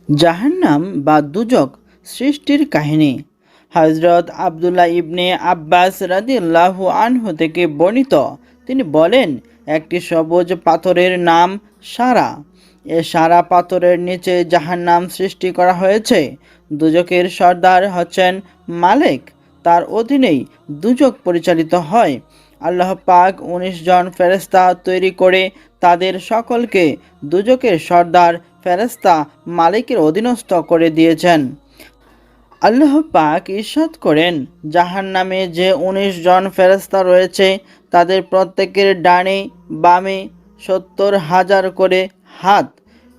জাহান্নাম বা দুজক সৃষ্টির কাহিনী। হযরত আব্দুল্লাহ ইবনে আব্বাস রাদিয়াল্লাহু আনহু থেকে বর্ণিত, তিনি বলেন, একটি সবুজ পাথরের নাম সারা। এ সারা পাথরের নিচে জাহান্নাম সৃষ্টি করা হয়েছে। দুজকের সর্দার হচ্ছেন মালিক, তার অধীনেই দুজক পরিচালিত হয়। আল্লাহ পাক ১৯ জন ফেরেশতা তৈরি করে তাদের সকলকে দুজকের সর্দার ফেরেশতা মালিকের অধীনস্থ করে দিয়েছেন। আল্লাহ পাক ইরশাদ করেন, জাহান্নামে যে ১৯ জন ফেরেশতা রয়েছে তাদের প্রত্যেকের ডানে বামে ৭০,০০০ করে হাত,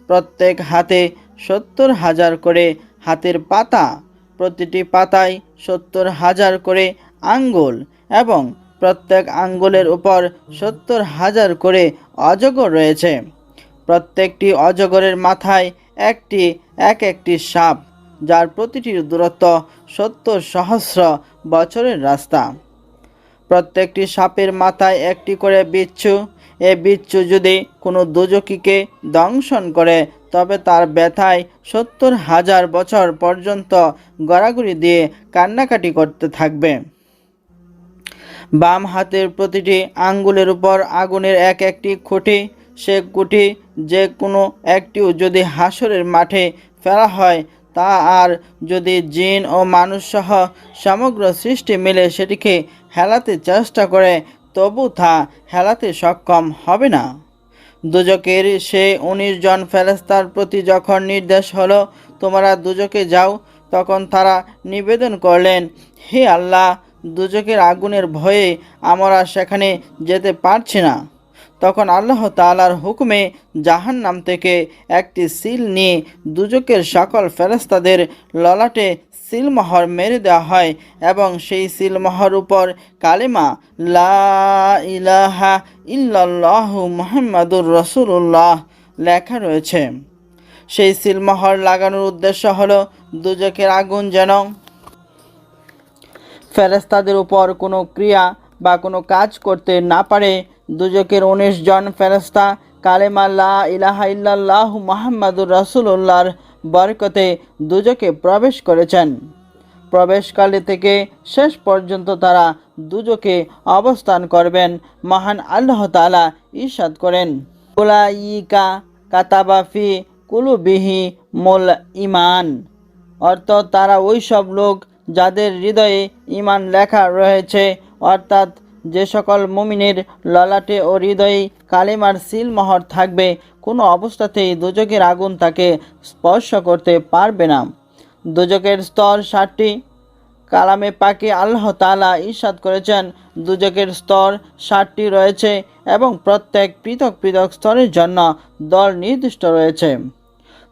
প্রত্যেক হাতে ৭০,০০০ করে হাতের পাতা, প্রতিটি পাতায় ৭০,০০০ করে আঙ্গুল এবং প্রত্যেক আঙ্গুলের উপর ৭০,০০০ করে অজগর রয়েছে। প্রত্যেকটি অজগরের মাথায় একটি সাপ, যার প্রতিটির দূরত্ব ৭০,০০০ বছরের রাস্তা। প্রত্যেকটি সাপের মাথায় একটি করে বিচ্ছু। এ বিচ্ছু যদি কোনো দুজকিকে দংশন করে তবে তার ব্যথায় ৭০,০০০ বছর পর্যন্ত গড়াগড়ি দিয়ে কান্নাকাটি করতে থাকবে। বাম হাতের প্রতিটি আঙ্গুলের উপর আগুনের একটি খুঁটি। সে খুঁটি যে কোনো একটিও যদি হাসরের মাঠে ফেলা হয়, তা আর যদি জিন ও মানুষ সহ সমগ্র সৃষ্টি মিলে সেটিকে হেলাতে চেষ্টা করে, তবু তা হেলাতে সক্ষম হবে না। দুজকের সে ১৯ জন ফেরেশতার প্রতি যখন নির্দেশ হলো, তোমরা দুজকে যাও, তখন তারা নিবেদন করলেন, হে আল্লাহ, দুজকের আগুনের ভয়ে আমরা সেখানে যেতে পারছি না। তখন আল্লাহ তাআলার হুকুমে জাহান্নাম থেকে একটি সিল নিয়ে দুজকের সকল ফেরেশতাদের ললাটে সিলমোহর মেরে দেওয়া হয় এবং সেই সিলমোহর উপর কালেমা লা ইলাহা ইল্লাল্লাহু মুহাম্মাদুর রাসূলুল্লাহ লেখা রয়েছে। সেই সিলমোহর লাগানোর উদ্দেশ্য হলো দুজকের আগুন যেন ফেরেশতাদের উপর কোনো ক্রিয়া বা কোনো কাজ করতে না পারে। দুজকের ১৯ জন ফেরেশতা কালেমা লা ইলাহা ইল্লাল্লাহু মুহাম্মাদুর রাসূলুল্লাহর বরকতে দুজকে প্রবেশ করেছেন। প্রবেশকালে থেকে শেষ পর্যন্ত তারা দুজকে অবস্থান করবেন। মহান আল্লাহ তাআলা ইরশাদ করেন, উলাইকা কাতাবা ফি কুলুবিহি মুল ঈমান, অর্থাৎ তারা ওই সব লোক যাদের হৃদয়ে ঈমান লেখা রয়েছে, অর্থাৎ যে সকল মুমিনের ললাটে ও হৃদয়ে কালেমার সিলমোহর থাকবে, কোনো অবস্থাতেই দুজকের আগুন তাকে স্পর্শ করতে পারবে না। দুজকের স্তর ৭টি। কালামে পাকে আল্লাহ তাআলা ইরশাদ করেছেন, দুজকের স্তর ৭টি রয়েছে এবং প্রত্যেক পৃথক পৃথক স্তরের জন্য দল নির্দিষ্ট রয়েছে।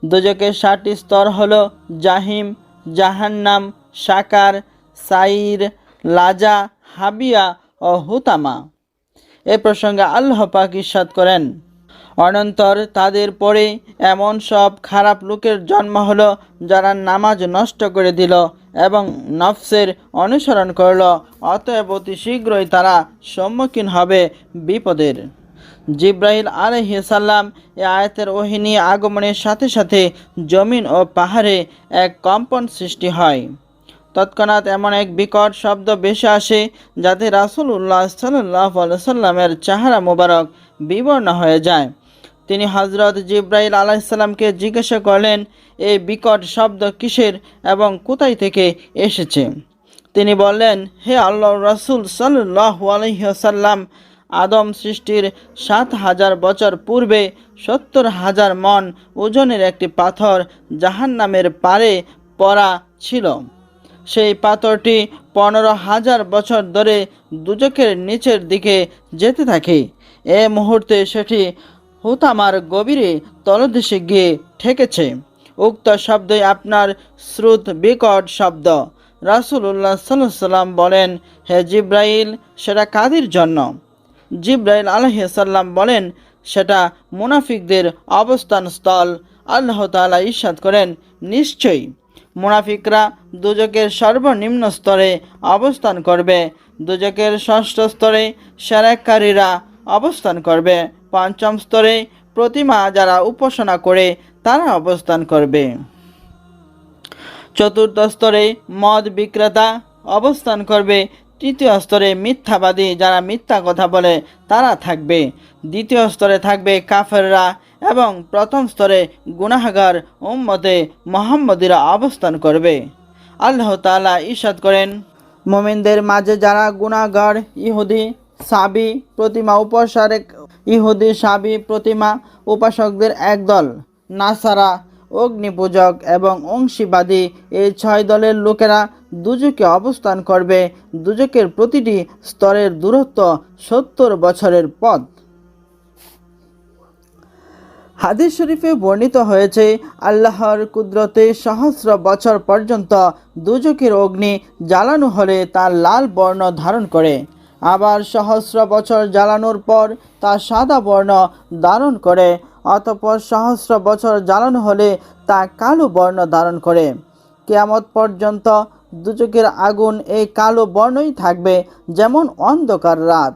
দুজকের ৭টি স্তর হলো জাহিম, জাহান্নাম, সাকার, সাইর, লাজা, হাবিয়া ও হুতামা। এ প্রসঙ্গে আল্লাহ পাক ইরশাদ করেন, অনন্তর তাদের পরে এমন সব খারাপ লোকের জন্ম হলো যারা নামাজ নষ্ট করে দিল এবং নফসের অনুসরণ করল, অতএব অতি শীঘ্রই তারা সম্মুখীন হবে বিপদের। জিব্রাইল আলাইহিস সালাম এ আয়াতের ওহী নিয়ে আগমনের সাথে সাথে জমিন ও পাহাড়ে এক কম্পন সৃষ্টি হয়। তৎক্ষণাৎ এমন এক বিকট শব্দ ভেসে আসে যাতে রাসূলুল্লাহ সাল্লাল্লাহু আলাইহি সাল্লামের চেহারা মোবারক বিবর্ণ হয়ে যায়। তিনি হযরত জিব্রাইল আলাইহিস সালামকে জিজ্ঞাসা করলেন, এই বিকট শব্দ কিসের এবং কোথায় থেকে এসেছে? তিনি বললেন, হে আল্লাহর রাসূল সাল্লাল্লাহু আলাইহি ওয়াসাল্লাম, আদম সৃষ্টির ৭,০০০ বছর পূর্বে ৭০,০০০ মণ ওজনের একটি পাথর জাহান্নামের পারে পড়া ছিল। সেই পাথরটি ১৫,০০০ বছর ধরে দুজকের নিচের দিকে যেতে থাকে। এ মুহূর্তে সেটি হুতামার গভীরে তলদেশে গিয়ে ঠেকেছে। উক্ত শব্দই আপনার শ্রুত বিকট শব্দ। রাসূলুল্লাহ সাল্লাল্লাহু আলাইহি সাল্লাম বলেন, হে জিব্রাইল, সেটা কাদের জন্য? জিব্রাইল আলাইহিস সালাম বলেন, সেটা মুনাফিকদের অবস্থান স্থল। আল্লাহ তাআলা ইরশাদ করেন, নিশ্চয়ই মুনাফিকরা দুজকের সর্বনিম্ন স্তরে অবস্থান করবে। দুজকের ৬ষ্ঠ স্তরে শিরককারীরা অবস্থান করবে। ৫ম স্তরে প্রতিমা যারা উপাসনা করে তারা অবস্থান করবে। চতুর্থ স্তরে মদ বিক্রেতা অবস্থান করবে। তৃতীয় স্তরে মিথ্যাবাদী, যারা মিথ্যা কথা বলে তারা থাকবে। দ্বিতীয় স্তরে থাকবে কাফেররা এবং প্রথম স্তরে গুনাহগার উম্মতে মুহাম্মদীরা অবস্থান করবে। আল্লাহ তাআলা ইরশাদ করেন, মুমিনদের মাঝে যারা গুনাহগার ইহুদি সাবি প্রতিমা উপাসক, ইহুদি সাবি প্রতিমা উপাসকদের একদল, নাসারা অগ্নিপূজক এবং অংশীবাদী, এই 6 দলের লোকেরা দুজকে অবস্থান করবে। দুজকের প্রতিটি স্তরের দূরত্ব 70 বছরের পথ। হাদিস শরীফে বর্ণিত হয়েছে, আল্লাহর কুদরতে সহস্র বছর পর্যন্ত দুজকের অগ্নি জ্বালানো হলে তা লাল বর্ণ ধারণ করে, আবার সহস্র বছর জ্বালানোর পর তা সাদা বর্ণ ধারণ করে, অতঃপর সহস্র বছর জ্বালানো হলে তা কালো বর্ণ ধারণ করে। কিয়ামত পর্যন্ত দুজকের আগুন এই কালো বর্ণই থাকবে, যেমন অন্ধকার রাত।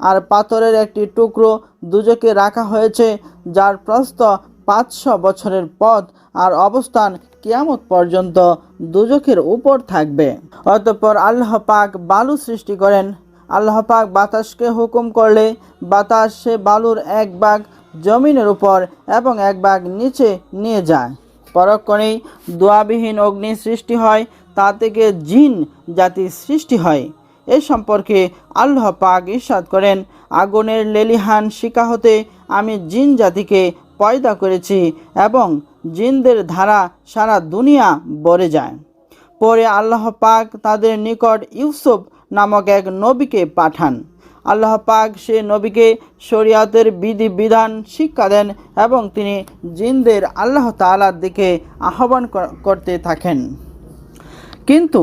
আর পাথরের একটি টুকরো দুজকে রাখা হয়েছে, যার প্রস্থ 500 বছরের পথ আর অবস্থান কিয়ামত পর্যন্ত দুজকের উপর থাকবে। অতঃপর আল্লাহ পাক বালু সৃষ্টি করেন। আল্লাহ পাক বাতাসকে হুকুম করলে বাতাস সে বালুর এক ভাগ জমিনের উপর এবং এক ভাগ নিচে নিয়ে যায়। পরক্ষণেই দোয়াবিহীন অগ্নি সৃষ্টি হয়, তা থেকে জিন জাতি সৃষ্টি হয়। এ সম্পর্কে আল্লাহ পাক ইরশাদ করেন, আগুনের লেলিহান শিখা হতে আমি জিন জাতিকে পয়দা করেছি এবং জিনদের ধারা সারা দুনিয়া ভরে যায়। পরে আল্লাহ পাক তাদের নিকট ইউসুফ নামক এক নবীকে পাঠান। আল্লাহ পাক সে নবীকে শরিয়াতের বিধি বিধান শিক্ষা দেন এবং তিনি জিনদের আল্লাহ তাআলার দিকে আহ্বান করতে থাকেন। কিন্তু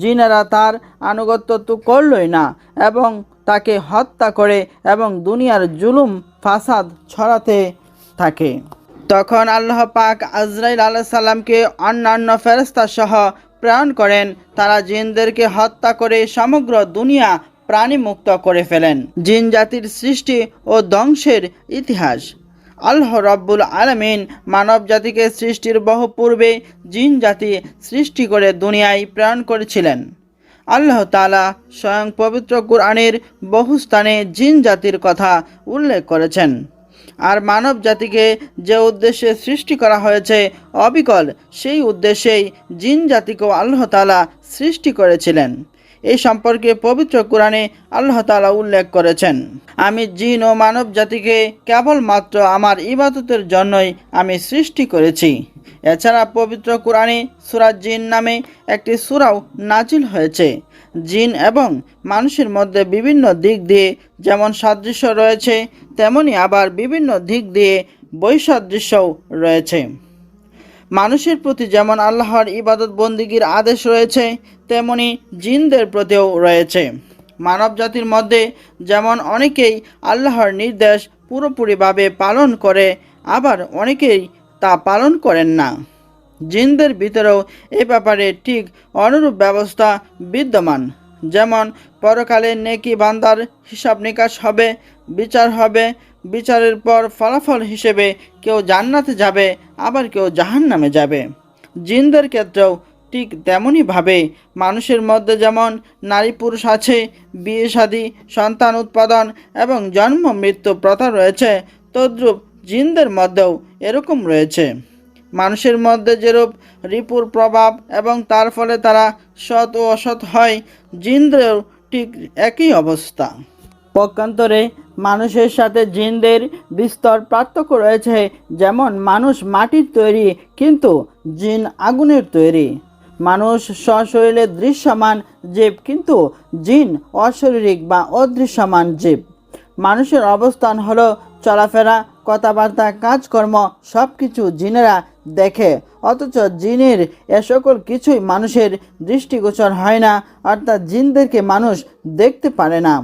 জিনেরা তার আনুগত্য তো করলই না এবং তাকে হত্যা করে এবং দুনিয়ার জুলুম ফাসাদ ছড়াতে থাকে। তখন আল্লাহ পাক আজরাইল আলাইহিস সালামকে অন্যান্য ফেরেশতা সহ প্রেরণ করেন। তারা জিনদেরকে হত্যা করে সমগ্র দুনিয়া প্রাণী মুক্ত করে ফেলেন। জিন জাতির সৃষ্টি ও ধ্বংসের ইতিহাস। আল্লাহ রাব্বুল আলামিন মানব জাতিকে সৃষ্টির বহু পূর্বে জিন জাতি সৃষ্টি করে দুনিয়ায় প্রেরণ করেছিলেন। আল্লাহ তাআলা স্বয়ং পবিত্র কুরআনের বহু স্থানে জিন জাতির কথা উল্লেখ করেছেন। আর মানব জাতিকে যে উদ্দেশ্যে সৃষ্টি করা হয়েছে অবিকল সেই উদ্দেশ্যেই জিন জাতিকেও আল্লাহ তাআলা সৃষ্টি করেছিলেন। এই সম্পর্কে পবিত্র কুরআনে আল্লাহ তাআলা উল্লেখ করেছেন, আমি জিন ও মানব জাতিকে কেবলমাত্র আমার ইবাদতের জন্যই আমি সৃষ্টি করেছি। এছাড়া পবিত্র কুরআনে সূরা জিন নামে একটি সূরাও নাজিল হয়েছে। জিন এবং মানুষের মধ্যে বিভিন্ন দিক দিয়ে যেমন সাদৃশ্য রয়েছে, তেমনি আবার বিভিন্ন দিক দিয়ে বৈসাদৃশ্যও রয়েছে। মানুষের প্রতি যেমন আল্লাহর ইবাদত বন্দিগির আদেশ রয়েছে, তেমনি জিনদের প্রতিও রয়েছে। মানব জাতির মধ্যে যেমন অনেকেই আল্লাহর নির্দেশ পুরোপুরিভাবে পালন করে, আবার অনেকেই তা পালন করেন না। জিনদের ভিতরেও এ ব্যাপারে ঠিক অনুরূপ ব্যবস্থা বিদ্যমান। যেমন পরকালে নেকি বান্দার হিসাব নিকাশ হবে, বিচার হবে, বিচারের পর ফলাফল হিসেবে কেউ জান্নাতে যাবে, আবার কেউ জাহান্নামে যাবে। জিনদের ক্ষেত্রেও ঠিক তেমনইভাবে মানুষের মধ্যে যেমন নারী পুরুষ আছে, বিয়ে শাদী, সন্তান উৎপাদন এবং জন্ম মৃত্যু প্রথা রয়েছে, তদ্রূপ জিনদের মধ্যেও এরকম রয়েছে। মানুষের মধ্যে যেরূপ রিপুর প্রভাব এবং তার ফলে তারা সৎ ও অসৎ হয়, জিনদেরও ঠিক একই অবস্থা। পক্ষান্তরে মানুষের সাথে জিনদের বিস্তর পার্থক্য রয়েছে। যেমন মানুষ মাটির তৈরি, কিন্তু জিন আগুনের তৈরি। মানুষ সশরীরে দৃশ্যমান জীব, কিন্তু জিন অশারীরিক বা অদৃশ্যমান জীব। মানুষের অবস্থান হলো চলাফেরা, কথাবার্তা, কাজকর্ম সব কিছু জিনেরা দেখে, অথচ জিনের এ সকল কিছুই মানুষের দৃষ্টিগোচর হয় না, অর্থাৎ জিনদেরকে মানুষ দেখতে পারে না।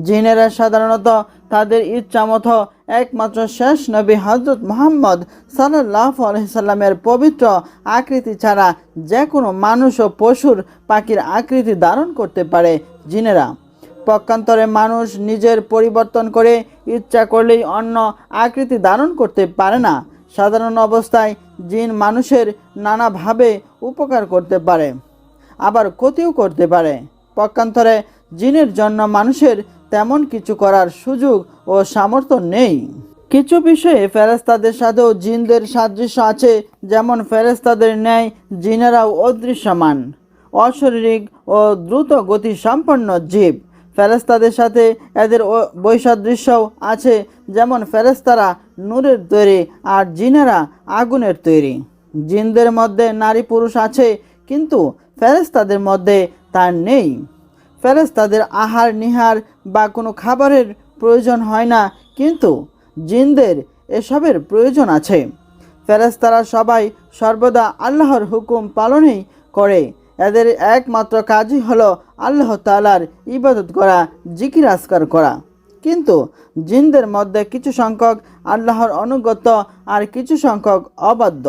জিনেরা সাধারণত তাদের ইচ্ছা মতো একমাত্র শেষ নবী হযরত মুহাম্মদ সাল্লাল্লাহু আলাইহি সাল্লামের পবিত্র আকৃতি ছাড়া যে কোনো মানুষ ও পশুর পাখির আকৃতি ধারণ করতে পারে জিনেরা। পক্ষান্তরে মানুষ নিজের পরিবর্তন করে ইচ্ছা করলেই অন্য আকৃতি ধারণ করতে পারে না। সাধারণ অবস্থায় জিন মানুষের নানাভাবে উপকার করতে পারে, আবার ক্ষতিও করতে পারে। পক্ষান্তরে জিনের জন্য মানুষের তেমন কিছু করার সুযোগ ও সামর্থ্য নেই। কিছু বিষয়ে ফেরেশতাদের সাথেও জিনদের সাদৃশ্য আছে, যেমন ফেরেশতাদের ন্যায় জিনেরাও অদৃশ্যমান, অশারীরিক ও দ্রুত গতি সম্পন্ন জীব। ফেরেশতাদের সাথে এদের বৈসাদৃশ্যও আছে, যেমন ফেরেশতারা নূরের তৈরি আর জিনেরা আগুনের তৈরি। জিনদের মধ্যে নারী পুরুষ আছে, কিন্তু ফেরেশতাদের মধ্যে তা নেই। ফেরেশতাদের আহার নিহার বা কোনো খাবারের প্রয়োজন হয় না, কিন্তু জিনদের এসবের প্রয়োজন আছে। ফেরেশতারা সবাই সর্বদা আল্লাহর হুকুম পালনই করে। এদের একমাত্র কাজই হলো আল্লাহ তাআলার ইবাদত করা, জিকির আজকার করা। কিন্তু জিনদের মধ্যে কিছু সংখ্যক আল্লাহর অনুগত আর কিছু সংখ্যক অবাধ্য।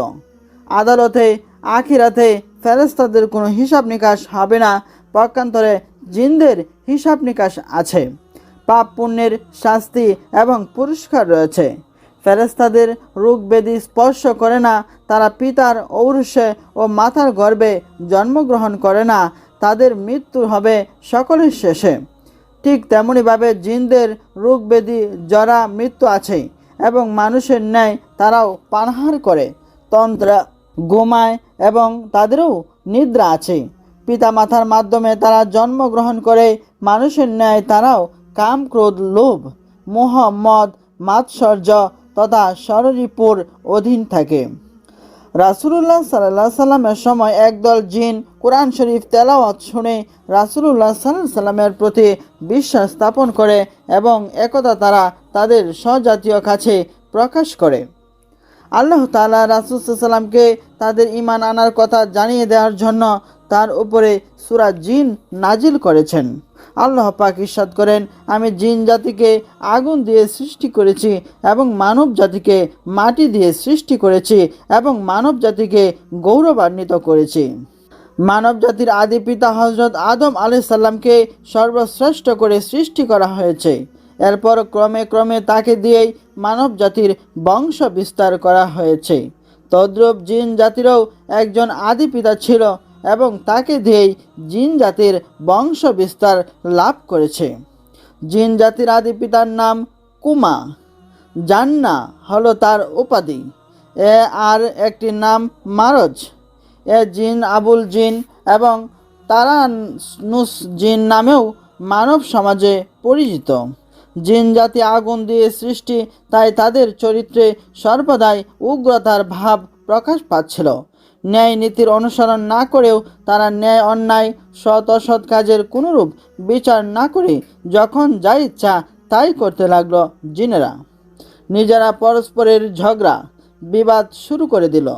আদালতে আখিরাতে ফেরেশতাদের কোনো হিসাব নিকাশ হবে না, পক্ষান্তরে জিনদের হিসাব নিকাশ আছে। পাপ পুণ্যের শাস্তি এবং পুরস্কার রয়েছে। ফেরেশতাদের রোগ ব্যাধি স্পর্শ করে না, তারা পিতার ঔরসে ও মাতার গর্ভে জন্মগ্রহণ করে না, তাদের মৃত্যু হবে সকলের শেষে। ঠিক তেমনিভাবে জিনদের রোগ ব্যাধি জরা মৃত্যু আছে, এবং মানুষের ন্যায় তারাও পানাহার করে, তন্দ্রা ঘুমায় এবং তাদেরও নিদ্রা আছে। পিতা মাতার মাধ্যমে তারা জন্মগ্রহণ করে, মানুষের ন্যায় তারাও কাম ক্রোধ লোভ মোহ মদ মাৎসর্য তথা ষড়রিপুর অধীন থাকে। রাসূলুল্লাহ সাল্লাল্লাহু আলাইহি সাল্লামের সময় একদল জিন কোরআন শরীফ তেলাওয়াত শুনে রাসূলুল্লাহ সাল্লাল্লাহু আলাইহি সাল্লামের প্রতি বিশ্বাস স্থাপন করে এবং একথা তারা তাদের স্বজাতীয় কাছে প্রকাশ করে। আল্লাহ তাআলা রাসূল সাল্লাল্লাহু আলাইহি সাল্লামকে তাদের ঈমান আনার কথা জানিয়ে দেওয়ার জন্য তার উপরে সূরা জিন নাজিল করেছেন। আল্লাহ পাক ইরশাদ করেন, আমি জিন জাতিকে আগুন দিয়ে সৃষ্টি করেছি এবং মানব জাতিকে মাটি দিয়ে সৃষ্টি করেছি এবং মানব জাতিকে গৌরবান্বিত করেছি। মানব জাতির আদি পিতা হযরত আদম আলাইহিস সালামকে সর্বশ্রেষ্ঠ করে সৃষ্টি করা হয়েছে। এরপর ক্রমে ক্রমে তাকে দিয়েই মানব জাতির বংশ বিস্তার করা হয়েছে। তদ্রূপ জিন জাতিরও একজন আদি পিতা ছিল এবং তাকে দিয়েই জিন জাতির বংশ বিস্তার লাভ করেছে। জিন জাতির আদি পিতার নাম কুমা, জান্না হলো তার উপাধি। আর একটি নাম মারজ। জিন আবুল জিন এবং তারানুস জিন নামেও মানব সমাজে পরিচিত। জিন জাতি আগুন দিয়ে সৃষ্টি, তাই তাদের চরিত্রে সর্বদাই উগ্রতার ভাব প্রকাশ পাচ্ছিল। ন্যায় নীতির অনুসরণ না করেও তারা ন্যায় অন্যায় সৎ অসৎ কাজের কোনরূপ বিচার না করে যখন যা ইচ্ছা তাই করতে লাগলো। জিনেরা নিজেরা পরস্পরের ঝগড়া বিবাদ শুরু করে দিল।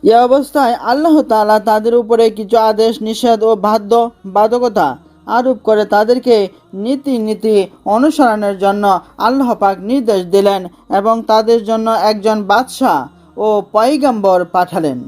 এ অবস্থায় আল্লাহ তাআলা তাদের উপরে কিছু আদেশ নিষেধ ও বাধ্যবাধকতা আরোপ করে তাদেরকে নীতি অনুসরণের জন্য আল্লাহ পাক নির্দেশ দিলেন এবং তাদের জন্য একজন বাদশাহ ও পয়গম্বর পাঠালেন।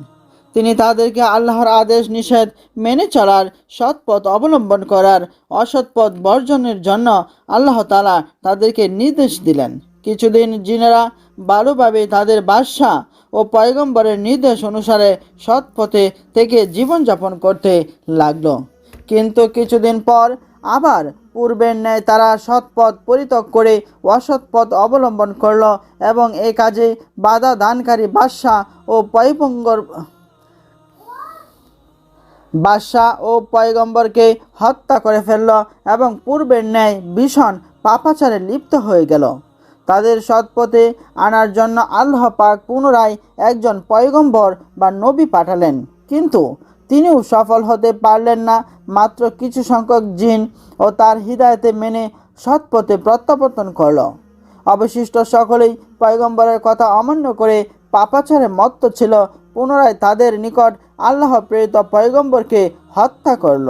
তিনি তাদেরকে আল্লাহর আদেশ নিষেধ মেনে চলার, সৎ পথ অবলম্বন করার, অসৎ পথ বর্জনের জন্য আল্লাহ তাআলা তাদেরকে নির্দেশ দিলেন। কিছুদিন জিনেরা ভালোভাবে তাদের বাদশাহ ও পয়গম্বরের নির্দেশ অনুসারে সৎ পথে থেকে জীবনযাপন করতে লাগলো। কিন্তু কিছুদিন পর আবার পূর্বের ন্যায় তারা সৎ পথ পরিত্যাগ করে অসৎ পথ অবলম্বন করল এবং এই কাজে বাধা দানকারী বাদশাহ ও পয়গম্বরকে হত্যা করে ফেলল এবং পূর্বের ন্যায় ভীষণ পাপাচারে লিপ্ত হয়ে গেল। তাদের সৎপথে আনার জন্য আল্লাহ পাক পুনরায় একজন পয়গম্বর বা নবী পাঠালেন, কিন্তু তিনিও সফল হতে পারলেন না। মাত্র কিছু সংখ্যক জিন ও তার হিদায়তে মেনে সৎপথে প্রত্যাবর্তন করল। অবশিষ্ট সকলেই পয়গম্বরের কথা অমান্য করে পাপাচারে মত্ত ছিল। পুনরায় তাদের নিকট আল্লাহ প্রেরিত পয়গম্বরকে হত্যা করল।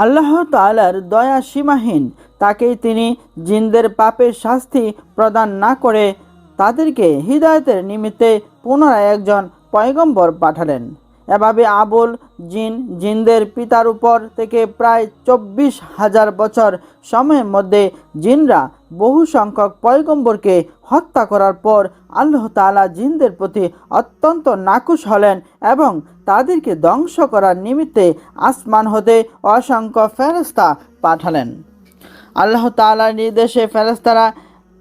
আল্লাহ তাআলার দয়া সীমাহীন, তাকেই তিনি জিনদের পাপের শাস্তি প্রদান না করে তাদেরকে হিদায়তের নিমিত্তে পুনরায় একজন পয়গম্বর পাঠালেন। এভাবে আবুল জিনদের পিতার উপর থেকে প্রায় 24,000 বছর সময়ের মধ্যে জিনরা বহু সংখ্যক পয়গম্বরকে হত্যা করার পর আল্লাহ তাআলা জিনদের প্রতি অত্যন্ত নাখুশ হলেন এবং তাদেরকে ধ্বংস করার নিমিত্তে আসমান হতে অসংখ্য ফেরেশতা পাঠালেন। আল্লাহ তাআলার নির্দেশে ফেরেশতারা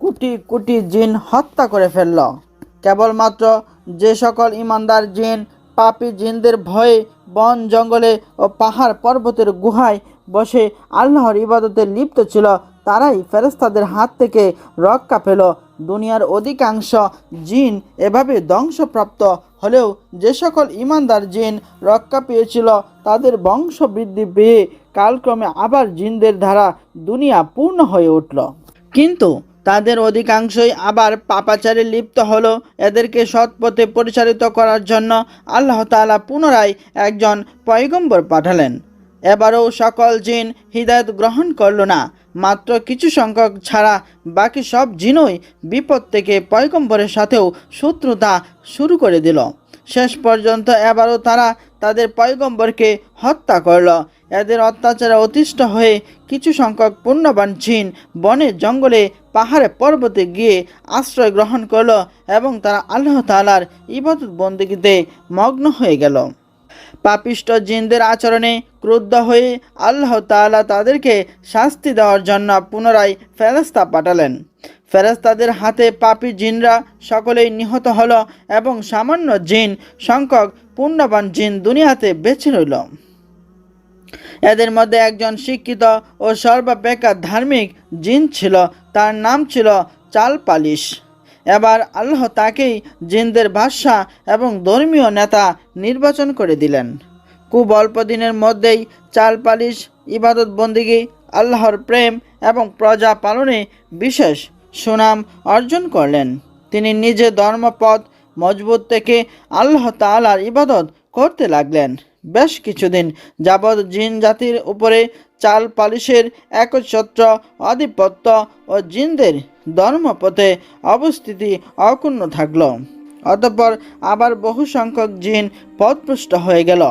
কোটি কোটি জিন হত্যা করে ফেলল। কেবলমাত্র যে সকল ঈমানদার জিন পাপী জিনদের ভয়ে বন জঙ্গলে ও পাহাড় পর্বতের গুহায় বসে আল্লাহর ইবাদতে লিপ্ত ছিল তারাই ফেরেশতাদের হাত থেকে রক্ষা পেল। দুনিয়ার অধিকাংশ জিন এভাবে ধ্বংসপ্রাপ্ত হলেও যে সকল ঈমানদার জিন রক্ষা পেয়েছিল তাদের বংশ বৃদ্ধি পেয়ে কালক্রমে আবার জিনদের দ্বারা দুনিয়া পূর্ণ হয়ে উঠল। কিন্তু তাদের অধিকাংশই আবার পাপাচারে লিপ্ত হলো। এদেরকে সৎ পথে পরিচালিত করার জন্য আল্লাহ তাআলা পুনরায় একজন পয়গম্বর পাঠালেন। এবারও সকল জিন হিদায়াত গ্রহণ করল না, মাত্র কিছু সংখ্যক ছাড়া বাকি সব জিনই বিপদ থেকে পয়গম্বরের সাথেও শত্রুতা শুরু করে দিল। শেষ পর্যন্ত এবারও তারা তাদের পয়গম্বরকে হত্যা করল। এদের অত্যাচারে অতিষ্ঠ হয়ে কিছু সংখ্যক পুণ্যবান জিন বনে জঙ্গলে পাহাড়ে পর্বতে গিয়ে আশ্রয় গ্রহণ করল এবং তারা আল্লাহ তাআলার ইবাদত বন্দেগীতে মগ্ন হয়ে গেল। পাপিষ্ট জিনদের আচরণে ক্রুদ্ধ হয়ে আল্লাহ তাআলা তাদেরকে শাস্তি দেওয়ার জন্য পুনরায় ফেরেশতা পাঠালেন। ফেরেশতাদের হাতে পাপী জিনরা সকলেই নিহত হলো এবং সামান্য জিন সংখ্যক পুণ্যবান জিন দুনিয়াতে বেঁচে রইল। এদের মধ্যে একজন শিক্ষিত ও সর্বাপেক্ষা ধার্মিক জিন ছিল, তার নাম ছিল চাল পালিশ। এবার আল্লাহ তাকেই জিনদের বাদশা এবং ধর্মীয় নেতা নির্বাচন করে দিলেন। খুব অল্প দিনের মধ্যেই চাল পালিশ ইবাদত বন্দেগী, আল্লাহর প্রেম এবং প্রজা পালনে বিশেষ সুনাম অর্জন করলেন। তিনি নিজে ধর্মপথ মজবুত থেকে আল্লাহ তাআলার ইবাদত করতে লাগলেন। বেশ কিছুদিন যাবৎ জিন জাতির উপরে চাল পালিশের একচ্ছত্র আধিপত্য ও জিনদের ধর্মপথে অবস্থিতি অক্ষুণ্ণ থাকল। অতঃপর আবার বহু সংখ্যক জিন পথভ্রষ্ট হয়ে গেল।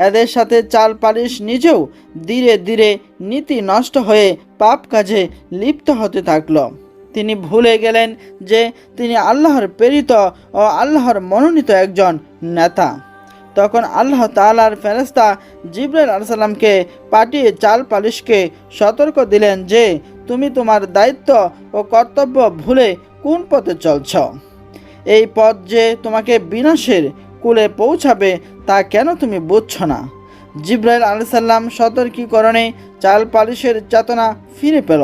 এদের সাথে চাল পালিশ নিজেও ধীরে ধীরে নীতি নষ্ট হয়ে পাপ কাজে লিপ্ত হতে থাকল। তিনি ভুলে গেলেন যে তিনি আল্লাহর প্রেরিত ও আল্লাহর মনোনীত একজন নেতা। তখন আল্লাহ তাআলার ফেরেশতা জিবরাইল আলাইহিস সালামকে পাঠিয়ে চাল পালিশকে সতর্ক দিলেন যে তুমি তোমার দায়িত্ব ও কর্তব্য ভুলে কোন পথে চলছ। এই পথ যে তোমাকে বিনাশের কূলে পৌঁছাবে তা কেন তুমি বুঝছ না? জিবরাইল আলাইহিস সালাম সতর্কীকরণে চাল পালিশের চেতনা ফিরে পেল।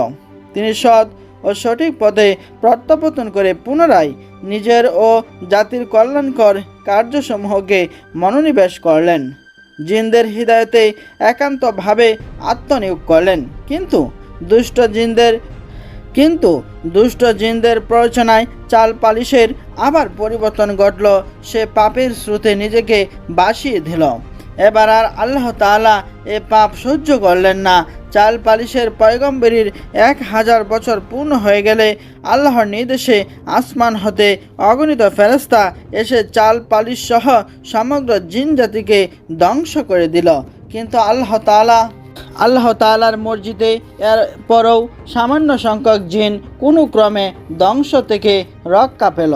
তিনি সৎ ও সঠিক পথে প্রত্যাবর্তন করে পুনরায় নিজের ও জাতির কল্যাণকর কার্যসমূহকে মনোনিবেশ করলেন। জিনদের হৃদয়তে একান্তভাবে আত্মনিয়োগ করলেন। কিন্তু দুষ্ট জিনদের প্ররোচনায় চাল পালিশের আবার পরিবর্তন ঘটল। সে পাপের স্রোতে নিজেকে ভাসিয়ে দিল। এবার আর আল্লাহ তাআলা এ পাপ সহ্য করলেন না। চাল পালিশের পয়গম্বরীর 1000 বছর পূর্ণ হয়ে গেলে আল্লাহর নির্দেশে আসমান হতে অগণিত ফেরেশতা এসে চাল পালিশ সহ সমগ্র জিন জাতিকে ধ্বংস করে দিল। কিন্তু আল্লাহ তাআলার মর্জিতে এর পরেও সামান্য সংখ্যক জিন কোনো ক্রমে ধ্বংস থেকে রক্ষা পেল।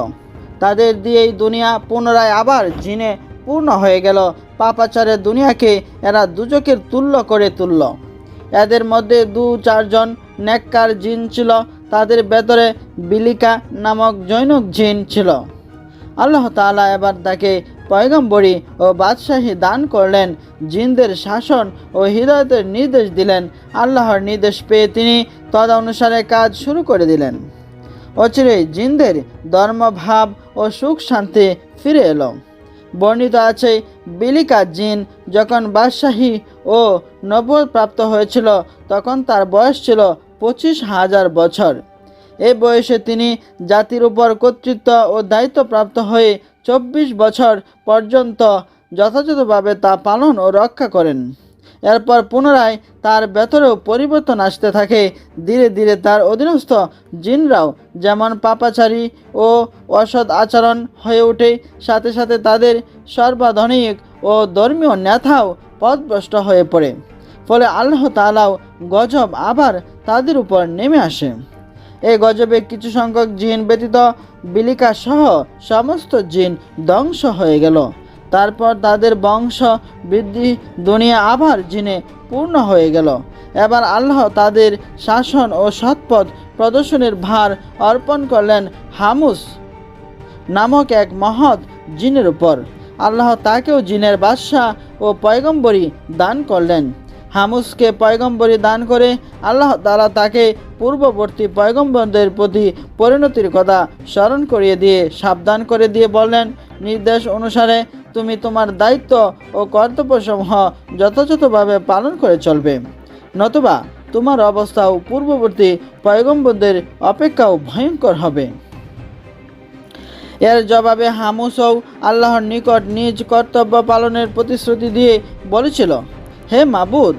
তাদের দিয়েই দুনিয়া পুনরায় আবার জিনে পূর্ণ হয়ে গেল। পাপাচারের দুনিয়াকে এরা দুজকের তুল্য করে তুলল। এদের মধ্যে 2-4 জন নেককার জিন ছিল। তাদের ভেতরে বিলিকা নামক জৈনক জিন ছিল। আল্লাহ তাআলা এবার তাকে পয়গম্বরী ও বাদশাহী দান করলেন। জিনদের শাসন ও হিদায়াতের নির্দেশ দিলেন। আল্লাহর নির্দেশ পেয়ে তিনি তদনুসারে কাজ শুরু করে দিলেন। অচিরেই জিনদের ধর্মভাব ও সুখ শান্তি ফিরে এলো। বর্ণিত আছে, বিলিকা জিন যখন বাদশাহী ও নবুয়ত প্রাপ্ত হয়েছিল তখন তার বয়স ছিল 25,000 বছর। এই বয়সে তিনি জাতির উপর কর্তৃত্ব ও দায়িত্ব প্রাপ্ত হয়ে 24 বছর পর্যন্ত যথাযথভাবে তা পালন ও রক্ষা করেন। এরপর পুনরায় তার ভেতরেও পরিবর্তন আসতে থাকে। ধীরে ধীরে তার অধীনস্থ জিনরাও যেমন পাপাচারী ও অসৎ আচরণ হয়ে ওঠে, সাথে সাথে তাদের সর্বাধুনিক ও ধর্মীয় নেতাও পথভ্রষ্ট হয়ে পড়ে। ফলে আল্লাহ তাআলাও গজব আবার তাদের উপর নেমে আসে। এই গজবে কিছু সংখ্যক জিন ব্যতীত বিলিকা সহ সমস্ত জিন ধ্বংস হয়ে গেল। তারপর তাদের বংশ বৃদ্ধি দুনিয়া আবার জিনে পূর্ণ হয়ে গেল। এবার আল্লাহ তাদের শাসন ও সৎপথ প্রদর্শনের ভার অর্পণ করলেন হামুস নামক এক মহৎ জিনের উপর। আল্লাহ তাকেও জিনের বাদশাহ ও পয়গম্বরী দান করলেন। হামুসকে পয়গম্বরী দান করে আল্লাহ তাআলা তাকে পূর্ববর্তী পয়গম্বরদের প্রতি পরিণতির কথা স্মরণ করিয়ে দিয়ে সাবধান করে দিয়ে বললেন, নির্দেশ অনুসারে তুমি তোমার দায়িত্ব ও কর্তব্যসমূহ যথাযথভাবে পালন করে চলবে, নতুবা তোমার অবস্থাও পূর্ববর্তী পয়গম্বরদের অপেক্ষাও ভয়ঙ্কর হবে। এর জবাবে হামুসও আল্লাহর নিকট নিজ কর্তব্য পালনের প্রতিশ্রুতি দিয়ে বলেছিল, হে মাবুদ,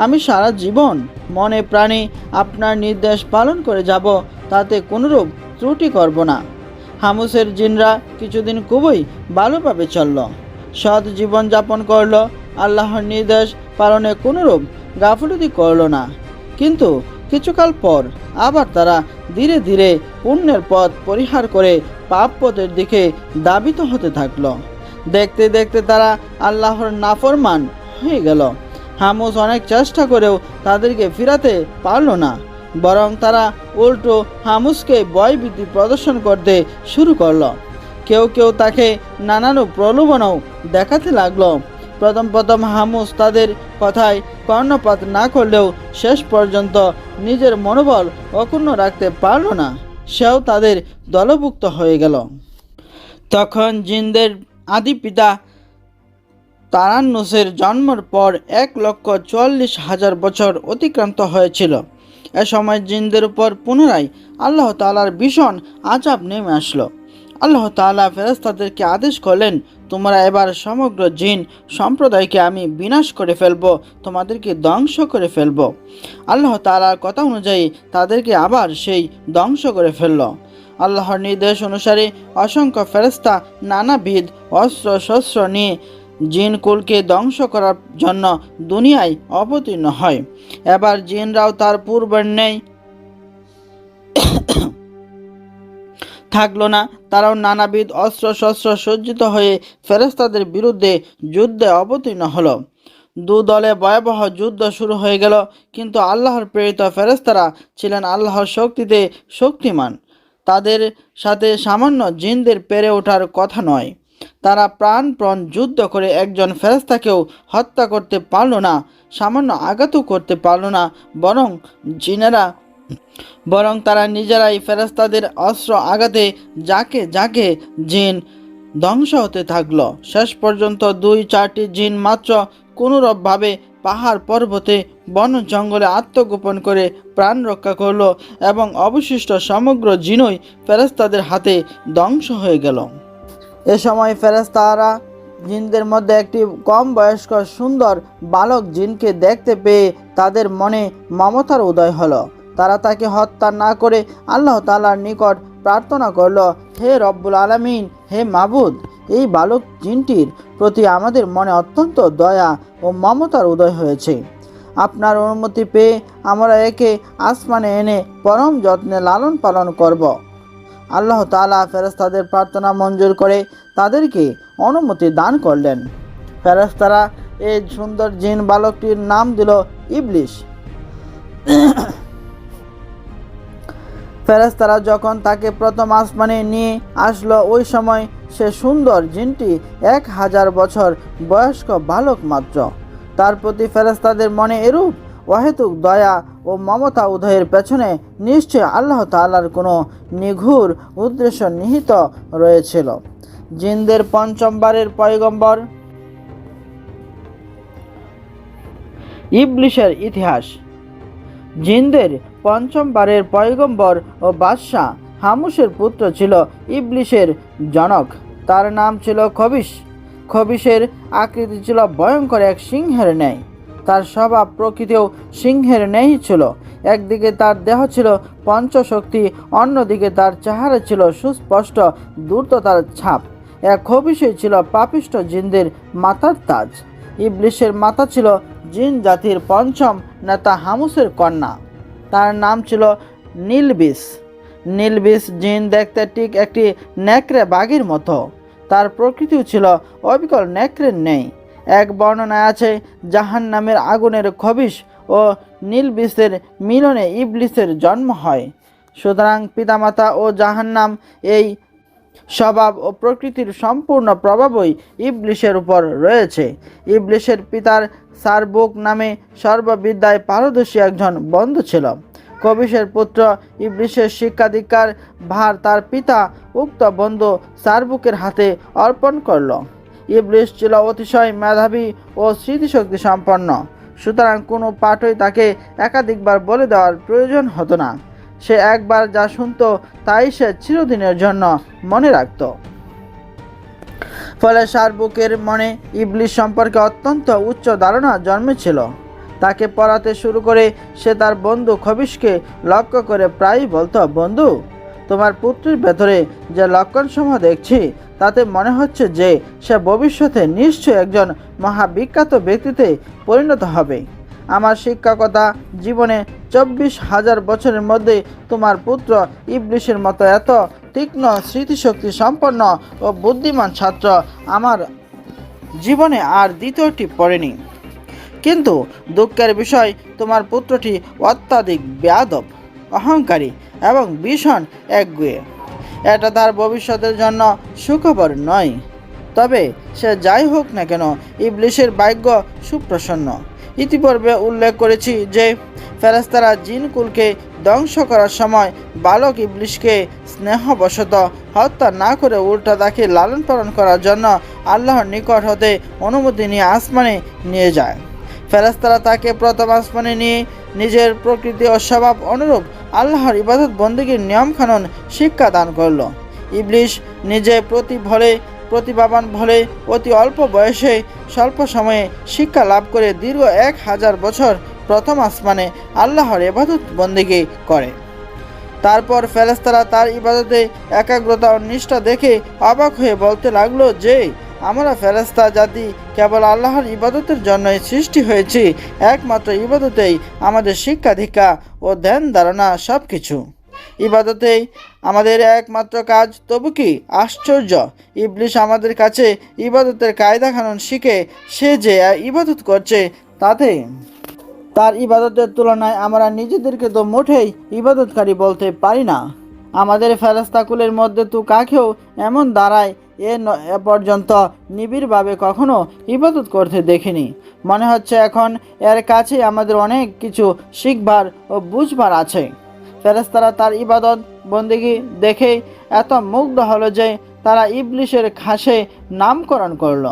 আমি সারা জীবন মনে প্রাণে আপনার নির্দেশ পালন করে যাব, তাতে কোনোরূপ ত্রুটি করব না। হামুসের জিনরা কিছুদিন খুবই ভালোভাবে চলল, সৎ জীবনযাপন করল, আল্লাহর নির্দেশ পালনে কোনোরূপ গাফলতি করল না। কিন্তু কিছুকাল পর আবার তারা ধীরে ধীরে পুণ্যের পথ পরিহার করে পাপ পথের দিকে ধাবিত হতে থাকলো। দেখতে দেখতে তারা আল্লাহর নাফরমান হয়ে গেল। হামুস অনেক চেষ্টা করেও তাদেরকে ফিরাতে পারল না, বরং তারা উল্টো হামুসকে ভয়ভীতি প্রদর্শন করতে শুরু করলো। কেউ কেউ তাকে নানান প্রলোভনও দেখাতে লাগলো। প্রথম হামুস তাদের কথায় কর্ণপাত না করলেও শেষ পর্যন্ত নিজের মনোবল অক্ষুণ্ণ রাখতে পারল না, সেও তাদের দলভুক্ত হয়ে গেল। তখন জিনদের আদি পিতা তারান্নুসের জন্মের পর 1,44,000 বছর অতিক্রান্ত হয়েছিল। এ সময় জিনদের উপর পুনরায় আল্লাহ তাআলার ভীষণ আযাব নেমে আসলো। আল্লাহ তাআলা ফেরেশতাদেরকে আদেশ করলেন, তোমরা এবার সমগ্র জিন সম্প্রদায়কে আমি বিনাশ করে ফেলবো, তোমাদেরকে ধ্বংস করে ফেলবো। আল্লাহ তাআলার কথা অনুযায়ী তাদেরকে আবার সেই ধ্বংস করে ফেলল। আল্লাহর নির্দেশ অনুসারে অসংখ্য ফেরেশতা নানাবিধ অস্ত্র শস্ত্র নিয়ে জিন কুলকে ধ্বংস করার জন্য দুনিয়ায় অবতীর্ণ হয়। এবার জিনরাও তার পূর্বের ন্যায় থাকলো না, তারাও নানাবিধ অস্ত্র শস্ত্র সজ্জিত হয়ে ফেরেশতাদের বিরুদ্ধে যুদ্ধে অবতীর্ণ হলো। দু দলে ভয়াবহ যুদ্ধ শুরু হয়ে গেল। কিন্তু আল্লাহর প্রেরিত ফেরেশতারা ছিলেন আল্লাহর শক্তিতে শক্তিমান। তাদের সাথে সামান্য জিনদের পেরে ওঠার কথা নয়। তারা প্রাণপণ যুদ্ধ করে একজন ফেরেশতাকেও হত্যা করতে পারল না, সামান্য আঘাতও করতে পারল না, বরং তারা নিজেরাই ফেরেশতাদের অস্ত্র আঘাতে যাকে যাকে জিন ধ্বংস হতে থাকলো। শেষ পর্যন্ত 2-4টি জিন মাত্র কোনোরূপভাবে পাহাড় পর্বতে বন জঙ্গলে আত্মগোপন করে প্রাণ রক্ষা করলো এবং অবশিষ্ট সমগ্র জিনই ফেরেশতাদের হাতে ধ্বংস হয়ে গেল। এ সময় ফেরেশতারা জিনদের মধ্যে একটি কম বয়স্ক সুন্দর বালক জিনকে দেখতে পেয়ে তাদের মনে মমতার উদয় হলো। তারা তাকে হত্যা না করে আল্লাহ তাআলার নিকট প্রার্থনা করল, হে রব্বুল আলামিন, হে মাবুদ, এই বালক জিনটির প্রতি আমাদের মনে অত্যন্ত দয়া ও মমতার উদয় হয়েছে। আপনার অনুমতি পেয়ে আমরা একে আসমানে এনে পরম যত্নে লালন পালন করব। আল্লাহ তাআলা ফেরেশতাদের প্রার্থনা মঞ্জুর করে তাদেরকে অনুমতি দান করলেন। ফেরেশতারা এই সুন্দর জিন বালকটির নাম দিল ইবলিস। ফেরেশতারা যখন তাকে প্রথম আসমানে নিয়ে আসলো, ওই সময় সে সুন্দর জিনটি 1000 বছর বয়স্ক বালক মাত্র। তার প্রতি ফেরেশতাদের মনে এরূপ অহেতুক দয়া ও মমতা উদয়ের পেছনে নিশ্চয় আল্লাহ তাআলার কোনো নিগূঢ় উদ্দেশ্য নিহিত রয়েছিল। জিনদের পঞ্চমবারের পয়গম্বর ইবলিসের ইতিহাস। জিনদের পঞ্চমবারের পয়গম্বর ও বাদশাহ হামুসের পুত্র ছিল ইবলিসের জনক। তার নাম ছিল খবিশ। খবিশের আকৃতি ছিল ভয়ঙ্কর এক সিংহের ন্যায়। তার স্বভাব প্রকৃতিও সিংহের ন্যায় ছিল। একদিকে তার দেহ ছিল পঞ্চশক্তি, অন্যদিকে তার চেহারা ছিল সুস্পষ্ট দ্রুততার ছাপ। খবিশই ছিল পাপিষ্ঠ জিনদের মাথার তাজ। ইবলিশের মাথা ছিল জিন জাতির পঞ্চম নেতা হামুসের কন্যা। তার নাম ছিল নীলবিস। নীলবিস জিন দেখতে ঠিক একটি নেকড়ে বাঘের মতো। তার প্রকৃতিও ছিল অবিকল নেকড়ের নেই। এক বর্ণনায় আছে, জাহান নামের আগুনের খবিশ ও নীলবিসের মিলনে ইবলিসের জন্ম হয়। সুতরাং পিতামাতা ও জাহান্নাম এই স্বভাব ও প্রকৃতির সম্পূর্ণ প্রভাবই ইবলিশের উপর রয়েছে। ইবলিশের পিতার সারবুক নামে সর্ববিদ্যায় পারদর্শী একজন বন্ধু ছিল। কবিশের পুত্র ইবলিশের শিক্ষা দীক্ষার ভার তার পিতা উক্ত বন্ধু সারবুকের হাতে অর্পণ করল। ইবলিশ ছিল অতিশয় মেধাবী ও স্মৃতিশক্তি সম্পন্ন। সুতরাং কোনো পাঠই তাকে একাধিকবার বলে দেওয়ার প্রয়োজন হতো না। সে একবার যা শুনত তাই সে চিরদিনের জন্য মনে রাখত। ফলে সারবুকের মনে ইবলিশ সম্পর্কে অত্যন্ত উচ্চ ধারণা জন্মেছিল। তাকে পড়াতে শুরু করে সে তার বন্ধু খবিশকে লক্ষ্য করে প্রায়ই বলতো, বন্ধু, তোমার পুত্রের ভেতরে যে লক্ষণসমূহ দেখছি তাতে মনে হচ্ছে যে সে ভবিষ্যতে নিশ্চয়ই একজন মহাবিখ্যাত ব্যক্তিতে পরিণত হবে। আমার শিক্ষকতা জীবনে 24,000 বছরের মধ্যে তোমার পুত্র ইবলিশের মতো এত তীক্ষ্ণ স্মৃতিশক্তি সম্পন্ন ও বুদ্ধিমান ছাত্র আমার জীবনে আর দ্বিতীয়টি পড়েনি। কিন্তু দুঃখের বিষয়, তোমার পুত্রটি অত্যাধিক বেয়াদব, অহংকারী এবং ভীষণ একগুঁয়ে। এটা তার ভবিষ্যতের জন্য সুখবর নয়। তবে সে যাই হোক না কেন, ইবলিশের ভাগ্য সুপ্রসন্ন। ইতিপূর্বে উল্লেখ করেছি যে ফেরেশতারা জিনকুলকে ধ্বংস করার সময় বালক ইবলিশকে স্নেহবশত হত্যা না করে উল্টা তাকে লালন পালন করার জন্য আল্লাহর নিকট হতে অনুমতি নিয়ে আসমানে নিয়ে যায়। ফেরেশতারা তাকে প্রথম আসমানে নিয়ে নিজের প্রকৃতি ও স্বভাব অনুরূপ আল্লাহর ইবাদত বন্দেগীর নিয়মকানুন শিক্ষা দান করল। ইবলিশ নিজে প্রতিভাবান বলে অতি অল্প বয়সে স্বল্প সময়ে শিক্ষা লাভ করে দীর্ঘ 1000 বছর প্রথম আসমানে আল্লাহর ইবাদত বন্দেগী করে। তারপর ফেরেশতারা তার ইবাদতে একাগ্রতা ও নিষ্ঠা দেখে অবাক হয়ে বলতে লাগলো যে, আমরা ফেরেশতা জাতি কেবল আল্লাহর ইবাদতের জন্যই সৃষ্টি হয়েছি। একমাত্র ইবাদতেই আমাদের শিক্ষা দীক্ষা ও ধ্যান ধারণা সব কিছু। ইবাদতেই আমাদের একমাত্র কাজ। তবু কি আশ্চর্য, ইবলিশ আমাদের কাছে ইবাদতের কায়দা কানুন শিখে সে যে ইবাদত করছে তাতে তার ইবাদতের তুলনায় আমরা নিজেদেরকে তো মোটেই ইবাদতকারী বলতে পারি না। আমাদের ফেরেশতাকুলের মধ্যে তো কাকেও এমন দাঁড়ায় এ পর্যন্ত নিবিড়ভাবে কখনো ইবাদত করতে দেখিনি। মনে হচ্ছে এখন এর কাছে আমাদের অনেক কিছু শিখবার ও বুঝবার আছে। ফেরেশতারা তার ইবাদত বন্দেগী দেখে এত মুগ্ধ হলো যে তারা ইবলিশের খাসে নামকরণ করল।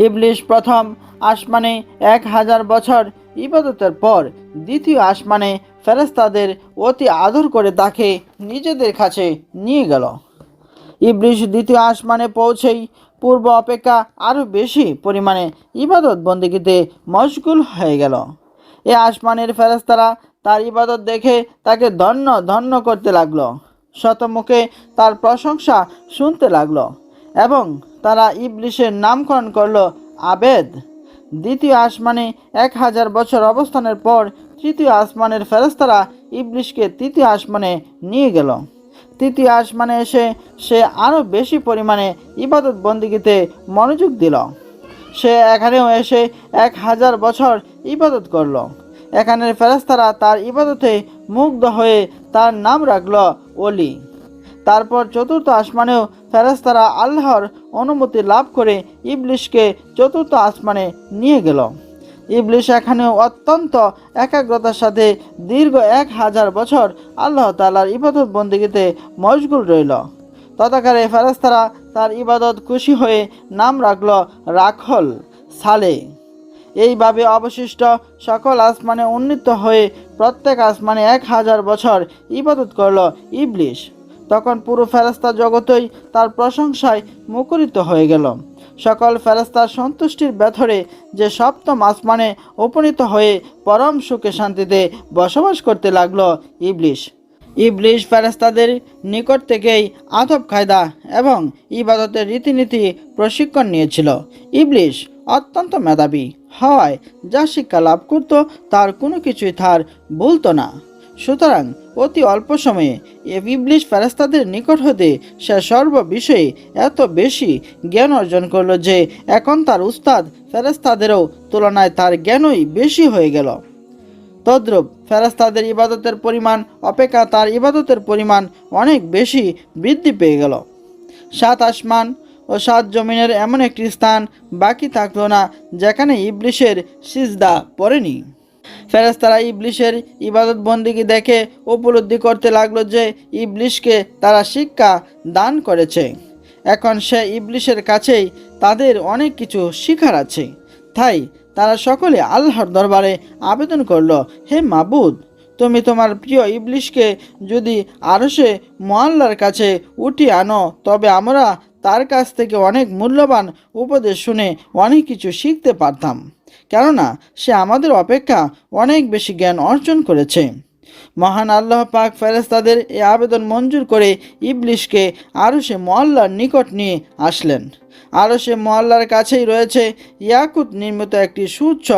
ইবলিশ প্রথম আসমানে 1000 বছর ইবাদতের পর দ্বিতীয় আসমানে ফেরেশতাদের অতি আদর করে তাকে নিজেদের কাছে নিয়ে গেল। ইবলিশ দ্বিতীয় আসমানে পৌঁছেই পূর্ব অপেক্ষা আরও বেশি পরিমাণে ইবাদত বন্দেগীতে মশগুল হয়ে গেল। এ আসমানের ফেরেশতারা তার ইবাদত দেখে তাকে ধন্য ধন্য করতে লাগলো, শতমুখে তার প্রশংসা শুনতে লাগলো এবং তারা ইবলিশের নামকরণ করল আবেদ। দ্বিতীয় আসমানে 1000 বছর অবস্থানের পর তৃতীয় আসমানের ফেরেশতারা ইবলিশকে তৃতীয় আসমানে নিয়ে গেল। তৃতীয় আসমানে এসে সে আরও বেশি পরিমাণে ইবাদত বন্দেগীতে মনোযোগ দিল। সে এখানেও এসে 1000 বছর ইবাদত করল। এখানের ফেরেশতারা তার ইবাদতে মুগ্ধ হয়ে তার নাম রাখল ওলি। তারপর চতুর্থ আসমানেও ফেরেশতারা আল্লাহর অনুমতি লাভ করে ইবলিশকে চতুর্থ আসমানে নিয়ে গেল। ইবলিশ এখানেও অত্যন্ত একাগ্রতার সাথে দীর্ঘ 1000 বছর আল্লাহ তাআলার ইবাদত বন্দেগীতে মশগুল রইল। তথাকারে ফেরেশতারা তার ইবাদত খুশি হয়ে নাম রাখল রাখল সালে। এইভাবে অবশিষ্ট সকল আসমানে উন্নীত হয়ে প্রত্যেক আসমানে 1000 বছর ইবাদত করল ইবলিশ। তখন পুরো ফেরেশতা জগতই তার প্রশংসায় মুখরিত হয়ে গেল। সকল ফেরেশতার সন্তুষ্টির ভেতরে যে সপ্তম আসমানে উপনীত হয়ে পরম সুখে শান্তিতে বসবাস করতে লাগলো ইবলিশ। ইবলিশ ফেরেশতাদের নিকট থেকেই আদব কায়দা এবং ইবাদতের রীতিনীতি প্রশিক্ষণ নিয়েছিল। ইবলিশ অত্যন্ত মেধাবী হওয়ায় যা শিক্ষা লাভ করত তার কোনো কিছুই তার ভুলত না। সুতরাং অতি অল্প সময়ে ইবলিশ ফেরেশতাদের নিকট হতে সে সর্ব বিষয়ে এত বেশি জ্ঞান অর্জন করল যে এখন তার উস্তাদ ফেরেশতাদেরও তুলনায় তার জ্ঞানই বেশি হয়ে গেল। তদ্রূপ ফেরেশতাদের ইবাদতের পরিমাণ অপেক্ষা তার ইবাদতের পরিমাণ অনেক বেশি বৃদ্ধি পেয়ে গেল। 7 আসমান ও 7 জমিনের এমন একটি স্থান বাকি থাকলো না যেখানে ইবলিশের সিজদা পড়েনি। ফেরেশতারা ইবলিশের ইবাদত বন্দিগি দেখে উপলব্ধি করতে লাগলো যে ইবলিশকে তারা শিক্ষা দান করেছে। এখন সে ইবলিশের কাছেই তাদের অনেক কিছু শিখার আছে। তাই তারা সকলে আল্লাহর দরবারে আবেদন করল, হে মাবুদ, তুমি তোমার প্রিয় ইবলিশকে যদি আরশে মুআল্লার কাছে উঠিয়ে আনো তবে আমরা তার কাছ থেকে অনেক মূল্যবান উপদেশ শুনে অনেক কিছু শিখতে পারতাম, কেননা সে আমাদের অপেক্ষা অনেক বেশি জ্ঞান অর্জন করেছে। মহান আল্লাহ পাক ফেরেশতাদের এই আবেদন মঞ্জুর করে ইবলিশকে আরশে মুআল্লার নিকট নিয়ে আসলেন। আরশে মুআল্লার কাছেই রয়েছে ইয়াকুত নির্মিত একটি সুউচ্চ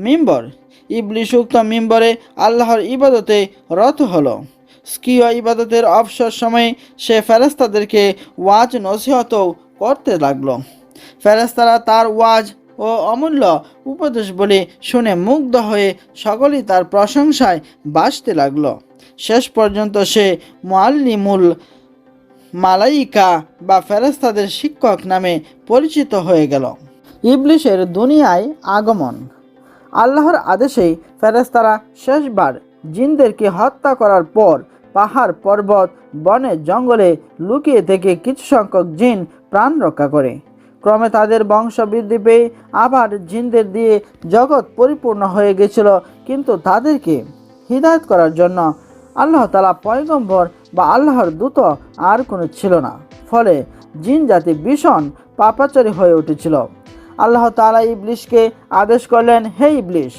মিম্বর। ইবলিশ উক্ত মিম্বরে আল্লাহর ইবাদতে রত হলো। স্কিয় ইবাদতের অবসর সময়ে সে ফেরেশতাদেরকে ওয়াজ নসিহতও করতে লাগলো। ফেরেশতারা তার ওয়াজ ও অমূল্য উপদেশ বলে শুনে মুগ্ধ হয়ে সকলেই তার প্রশংসায় বাসতে লাগলো। শেষ পর্যন্ত সে মুআল্লিমুল মালাইকা বা ফেরেশতাদের শিক্ষক নামে পরিচিত হয়ে গেল। ইবলিশের দুনিয়ায় আগমন। আল্লাহর আদেশেই ফেরেশতারা শেষবার জিনদেরকে হত্যা করার পর পাহাড় পর্বত বনে জঙ্গলে লুকিয়ে থেকে কিছু সংখ্যক জিন প্রাণ রক্ষা করে। ক্রমে তাদের বংশ বৃদ্ধি পেয়ে আবার জিনদের দিয়ে জগৎ পরিপূর্ণ হয়ে গেছিল, কিন্তু তাদেরকে হিদায়ত করার জন্য আল্লাহ তাআলা পয়গম্বর বা আল্লাহর দূত আর কোনো ছিল না। ফলে জিন জাতি ভীষণ পাপাচারী হয়ে উঠেছিল। আল্লাহ তাআলা ইবলিশকে আদেশ করলেন, হে ইবলিশ,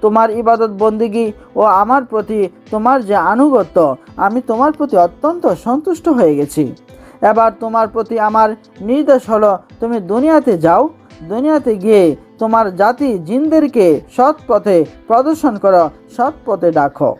তোমার ইবাদত বন্দিগি ও আমার প্রতি তোমার যে আনুগত্য, আমি তোমার প্রতি অত্যন্ত সন্তুষ্ট হয়ে গেছি। এবার তোমার প্রতি আমার নির্দেশ হলো, তুমি দুনিয়াতে যাও। দুনিয়াতে গিয়ে তোমার জাতি জিনদেরকে সৎ পথে প্রদর্শন করো, সৎ পথে ডাকো।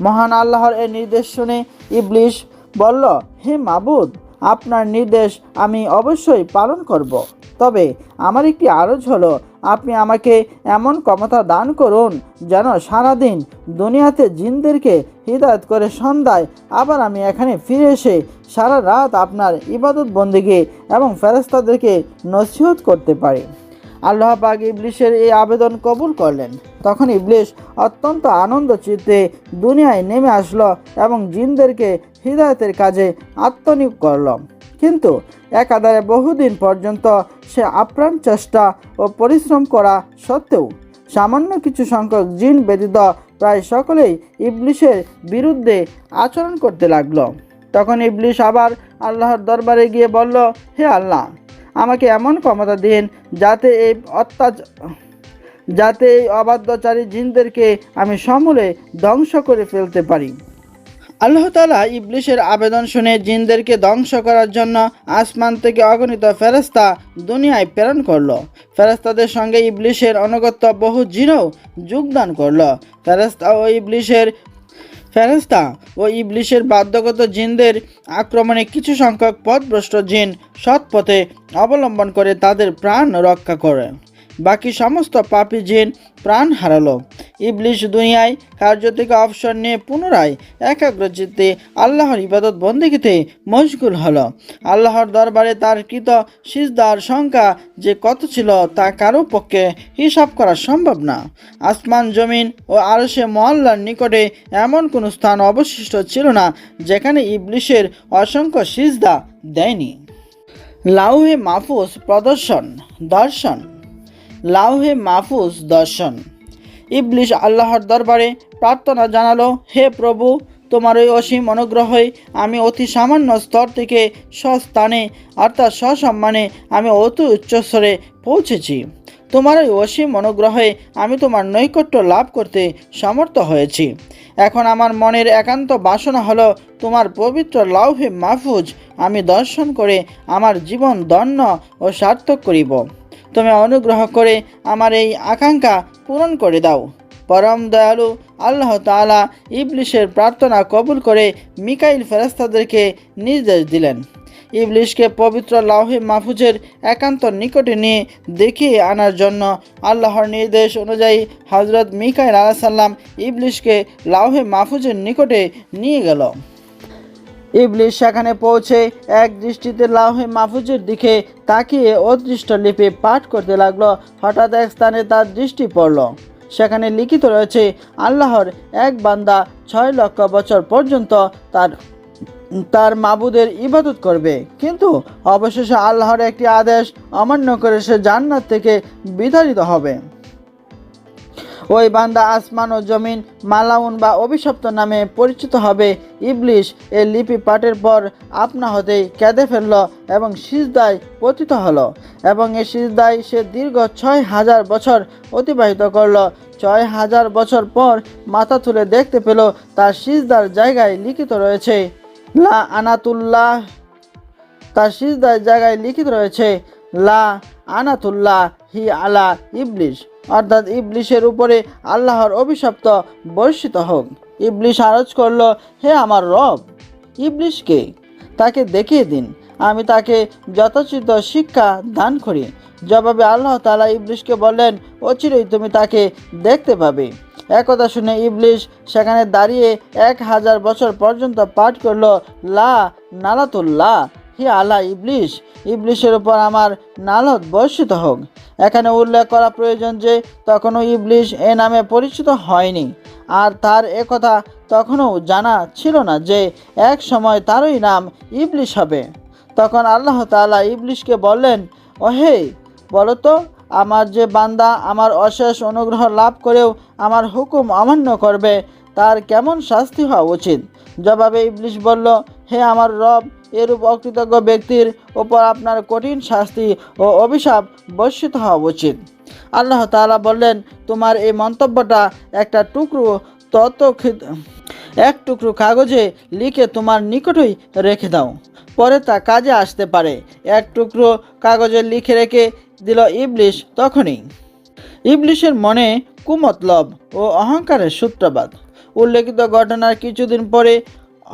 মহান আল্লাহর এই নির্দেশ শুনে ইবলিশ বলল, হে মাবুদ, আপনার নির্দেশ আমি অবশ্যই পালন করব। তবে আমার একটি আরজ হলো, আপনি আমাকে এমন ক্ষমতা দান করুন যেন সারাদিন দুনিয়াতে জিনদেরকে হিদায়ত করে সন্ধ্যায় আবার আমি এখানে ফিরে এসে সারা রাত আপনার ইবাদত বন্দেগী এবং ফেরেশতাদেরকে নসিহত করতে পারি। আল্লাহ পাক ইবলিশের এই আবেদন কবুল করলেন। তখন ইবলিশ অত্যন্ত আনন্দ চিত্তে দুনিয়ায় নেমে আসলো এবং জিনদেরকে হিদায়তের কাজে আত্মনিয়োগ করল। কিন্তু একাধারে বহুদিন পর্যন্ত সে আপ্রাণ চেষ্টা ও পরিশ্রম করা সত্ত্বেও সামান্য কিছু সংখ্যক জিন ব্যতীত প্রায় সকলেই ইবলিশের বিরুদ্ধে আচরণ করতে লাগলো। তখন ইবলিশ আবার আল্লাহর দরবারে গিয়ে বলল, হে আল্লাহ, আমাকে এমন ক্ষমতা দিন যাতে এই অবাধ্যচারী জিনদেরকে আমি সমূলে ধ্বংস করে ফেলতে পারি। আল্লাহ তাআলা ইবলিশের আবেদন শুনে জিনদেরকে ধ্বংস করার জন্য আসমান থেকে অগণিত ফেরেশতা দুনিয়ায় প্রেরণ করলো। ফেরেশতাদের সঙ্গে ইবলিশের অনুগত বহু জিনও যোগদান করলো। ফেরেশতা ও ইবলিশের বাধ্যগত জিনদের আক্রমণে কিছু সংখ্যক পথভ্রষ্ট জিন সৎ পথে অবলম্বন করে তাদের প্রাণ রক্ষা করে। বাকি সমস্ত পাপী জিন প্রাণ হারালো। ইবলিশ দুনিয়ায় কার্য থেকে অবসর নিয়ে পুনরায় একাগ্রচিত্তে আল্লাহর ইবাদত বন্দেগীতে মশগুল হলো। আল্লাহর দরবারে তার কৃত সিজদার সংখ্যা যে কত ছিল তা কারো পক্ষে হিসাব করা সম্ভব না। আসমান জমিন ও আরশে মুআল্লার নিকটে এমন কোনো স্থান অবশিষ্ট ছিল না যেখানে ইবলিশের অসংখ্য সিজদা দেয়নি। লাউহে মাহফুজ দর্শন। লাউহে মাহফুজ দর্শন। ইবলিশ আল্লাহর দরবারে প্রার্থনা জানালো, হে প্রভু, তোমার ওই অসীম অনুগ্রহে আমি অতি সামান্য স্তর থেকে স্বস্থানে অর্থাৎ সসম্মানে আমি অতি উচ্চস্তরে পৌঁছেছি। তোমার ওই অসীম অনুগ্রহে আমি তোমার নৈকট্য লাভ করতে সমর্থ হয়েছি। এখন আমার মনের একান্ত বাসনা হলো তোমার পবিত্র লাউহে মাহফুজ আমি দর্শন করে আমার জীবন ধন্য ও সার্থক করিব। তুমি অনুগ্রহ করে আমার এই আকাঙ্ক্ষা পূরণ করে দাও। পরম দয়ালু আল্লাহ তাআলা ইবলিশের প্রার্থনা কবুল করে মিকাইল ফেরেশতাদেরকে নির্দেশ দিলেন ইবলিশকে পবিত্র লাউহে মাহফুজের একান্ত নিকটে নিয়ে দেখিয়ে আনার জন্য। আল্লাহর নির্দেশ অনুযায়ী হজরত মিকাইল আলাইহিস সালাম ইবলিশকে লাউহে মাহফুজের নিকটে নিয়ে গেল। ইবলিশ সেখানে পৌঁছে এক দৃষ্টিতে লাউহে মাহফুজের দিকে তাকিয়ে অদৃষ্ট লিপি পাঠ করতে লাগলো। হঠাৎ এক স্থানে তার দৃষ্টি পড়ল। সেখানে লিখিত রয়েছে, আল্লাহর এক বান্দা 6 লক্ষ বছর পর্যন্ত তার মাবুদের ইবাদত করবে, কিন্তু অবশেষে আল্লাহর একটি আদেশ অমান্য করে সে জান্নাত থেকে বিতাড়িত হবে। ওই বান্দা আসমান ও জমিন মালাউন বা অভিশপ্ত নামে পরিচিত হবে। ইবলিশ এই লিপি পাঠের পর আপনা হতেই কেঁদে ফেলল এবং সিজদায় পতিত হলো এবং এই সিজদায় সে দীর্ঘ 6000 বছর অতিবাহিত করল। 6000 বছর পর মাথা তুলে দেখতে পেল তার সিজদার জায়গায় লিখিত রয়েছে লা আনাতুল্লাহ। তার সিজদার জায়গায় লিখিত রয়েছে লা আনাতুল্লাহ হি আলা ইবলিশ, অর্থাৎ ইবলিশের উপরে আল্লাহর অভিশপ্ত বর্ষিত হোক। ইবলিশ আরজ করল, হে আমার রব, ইবলিশকে তাকে দেখিয়ে দিন, আমি তাকে যথোচিত শিক্ষা দান করি। জবাবে আল্লাহ তাআলা ইবলিশকে বললেন, অচিরেই তুমি তাকে দেখতে পাবে। একথা শুনে ইবলিশ সেখানে দাঁড়িয়ে 1000 বছর পর্যন্ত পাঠ করল লা নালাতুল্লাহ হি আলা ইবলিশ, ইবলিশের উপর আমার নালত বর্ষিত হোক। এখানে উল্লেখ করা প্রয়োজন যে তখনও ইবলিশ এ নামে পরিচিত হয়নি, আর তার একথা তখনও জানা ছিল না যে এক সময় তারই নাম ইবলিশ হবে। তখন আল্লাহ তাআলা ইবলিশকে বললেন, ওহে বলো তো, আমার যে বান্দা আমার অশেষ অনুগ্রহ লাভ করেও আমার হুকুম অমান্য করবে তার কেমন শাস্তি হওয়া উচিত? জবাবে ইবলিশ বলল, হে আমার রব, এরূপ অকৃতজ্ঞ ব্যক্তির ওপর আপনার কঠিন শাস্তি ও অভিশাপ বর্ষিত হওয়া উচিত। আল্লাহ তাআলা বললেন, তোমার এই মন্তব্যটা এক টুকরো কাগজে লিখে তোমার নিকটই রেখে দাও, পরে তা কাজে আসতে পারে। এক টুকরো কাগজে লিখে রেখে দিল ইবলিশ। তখনই ইবলিশের মনে কুমতলব ও অহংকারের সূত্রপাত। উল্লেখিত ঘটনার কিছুদিন পরে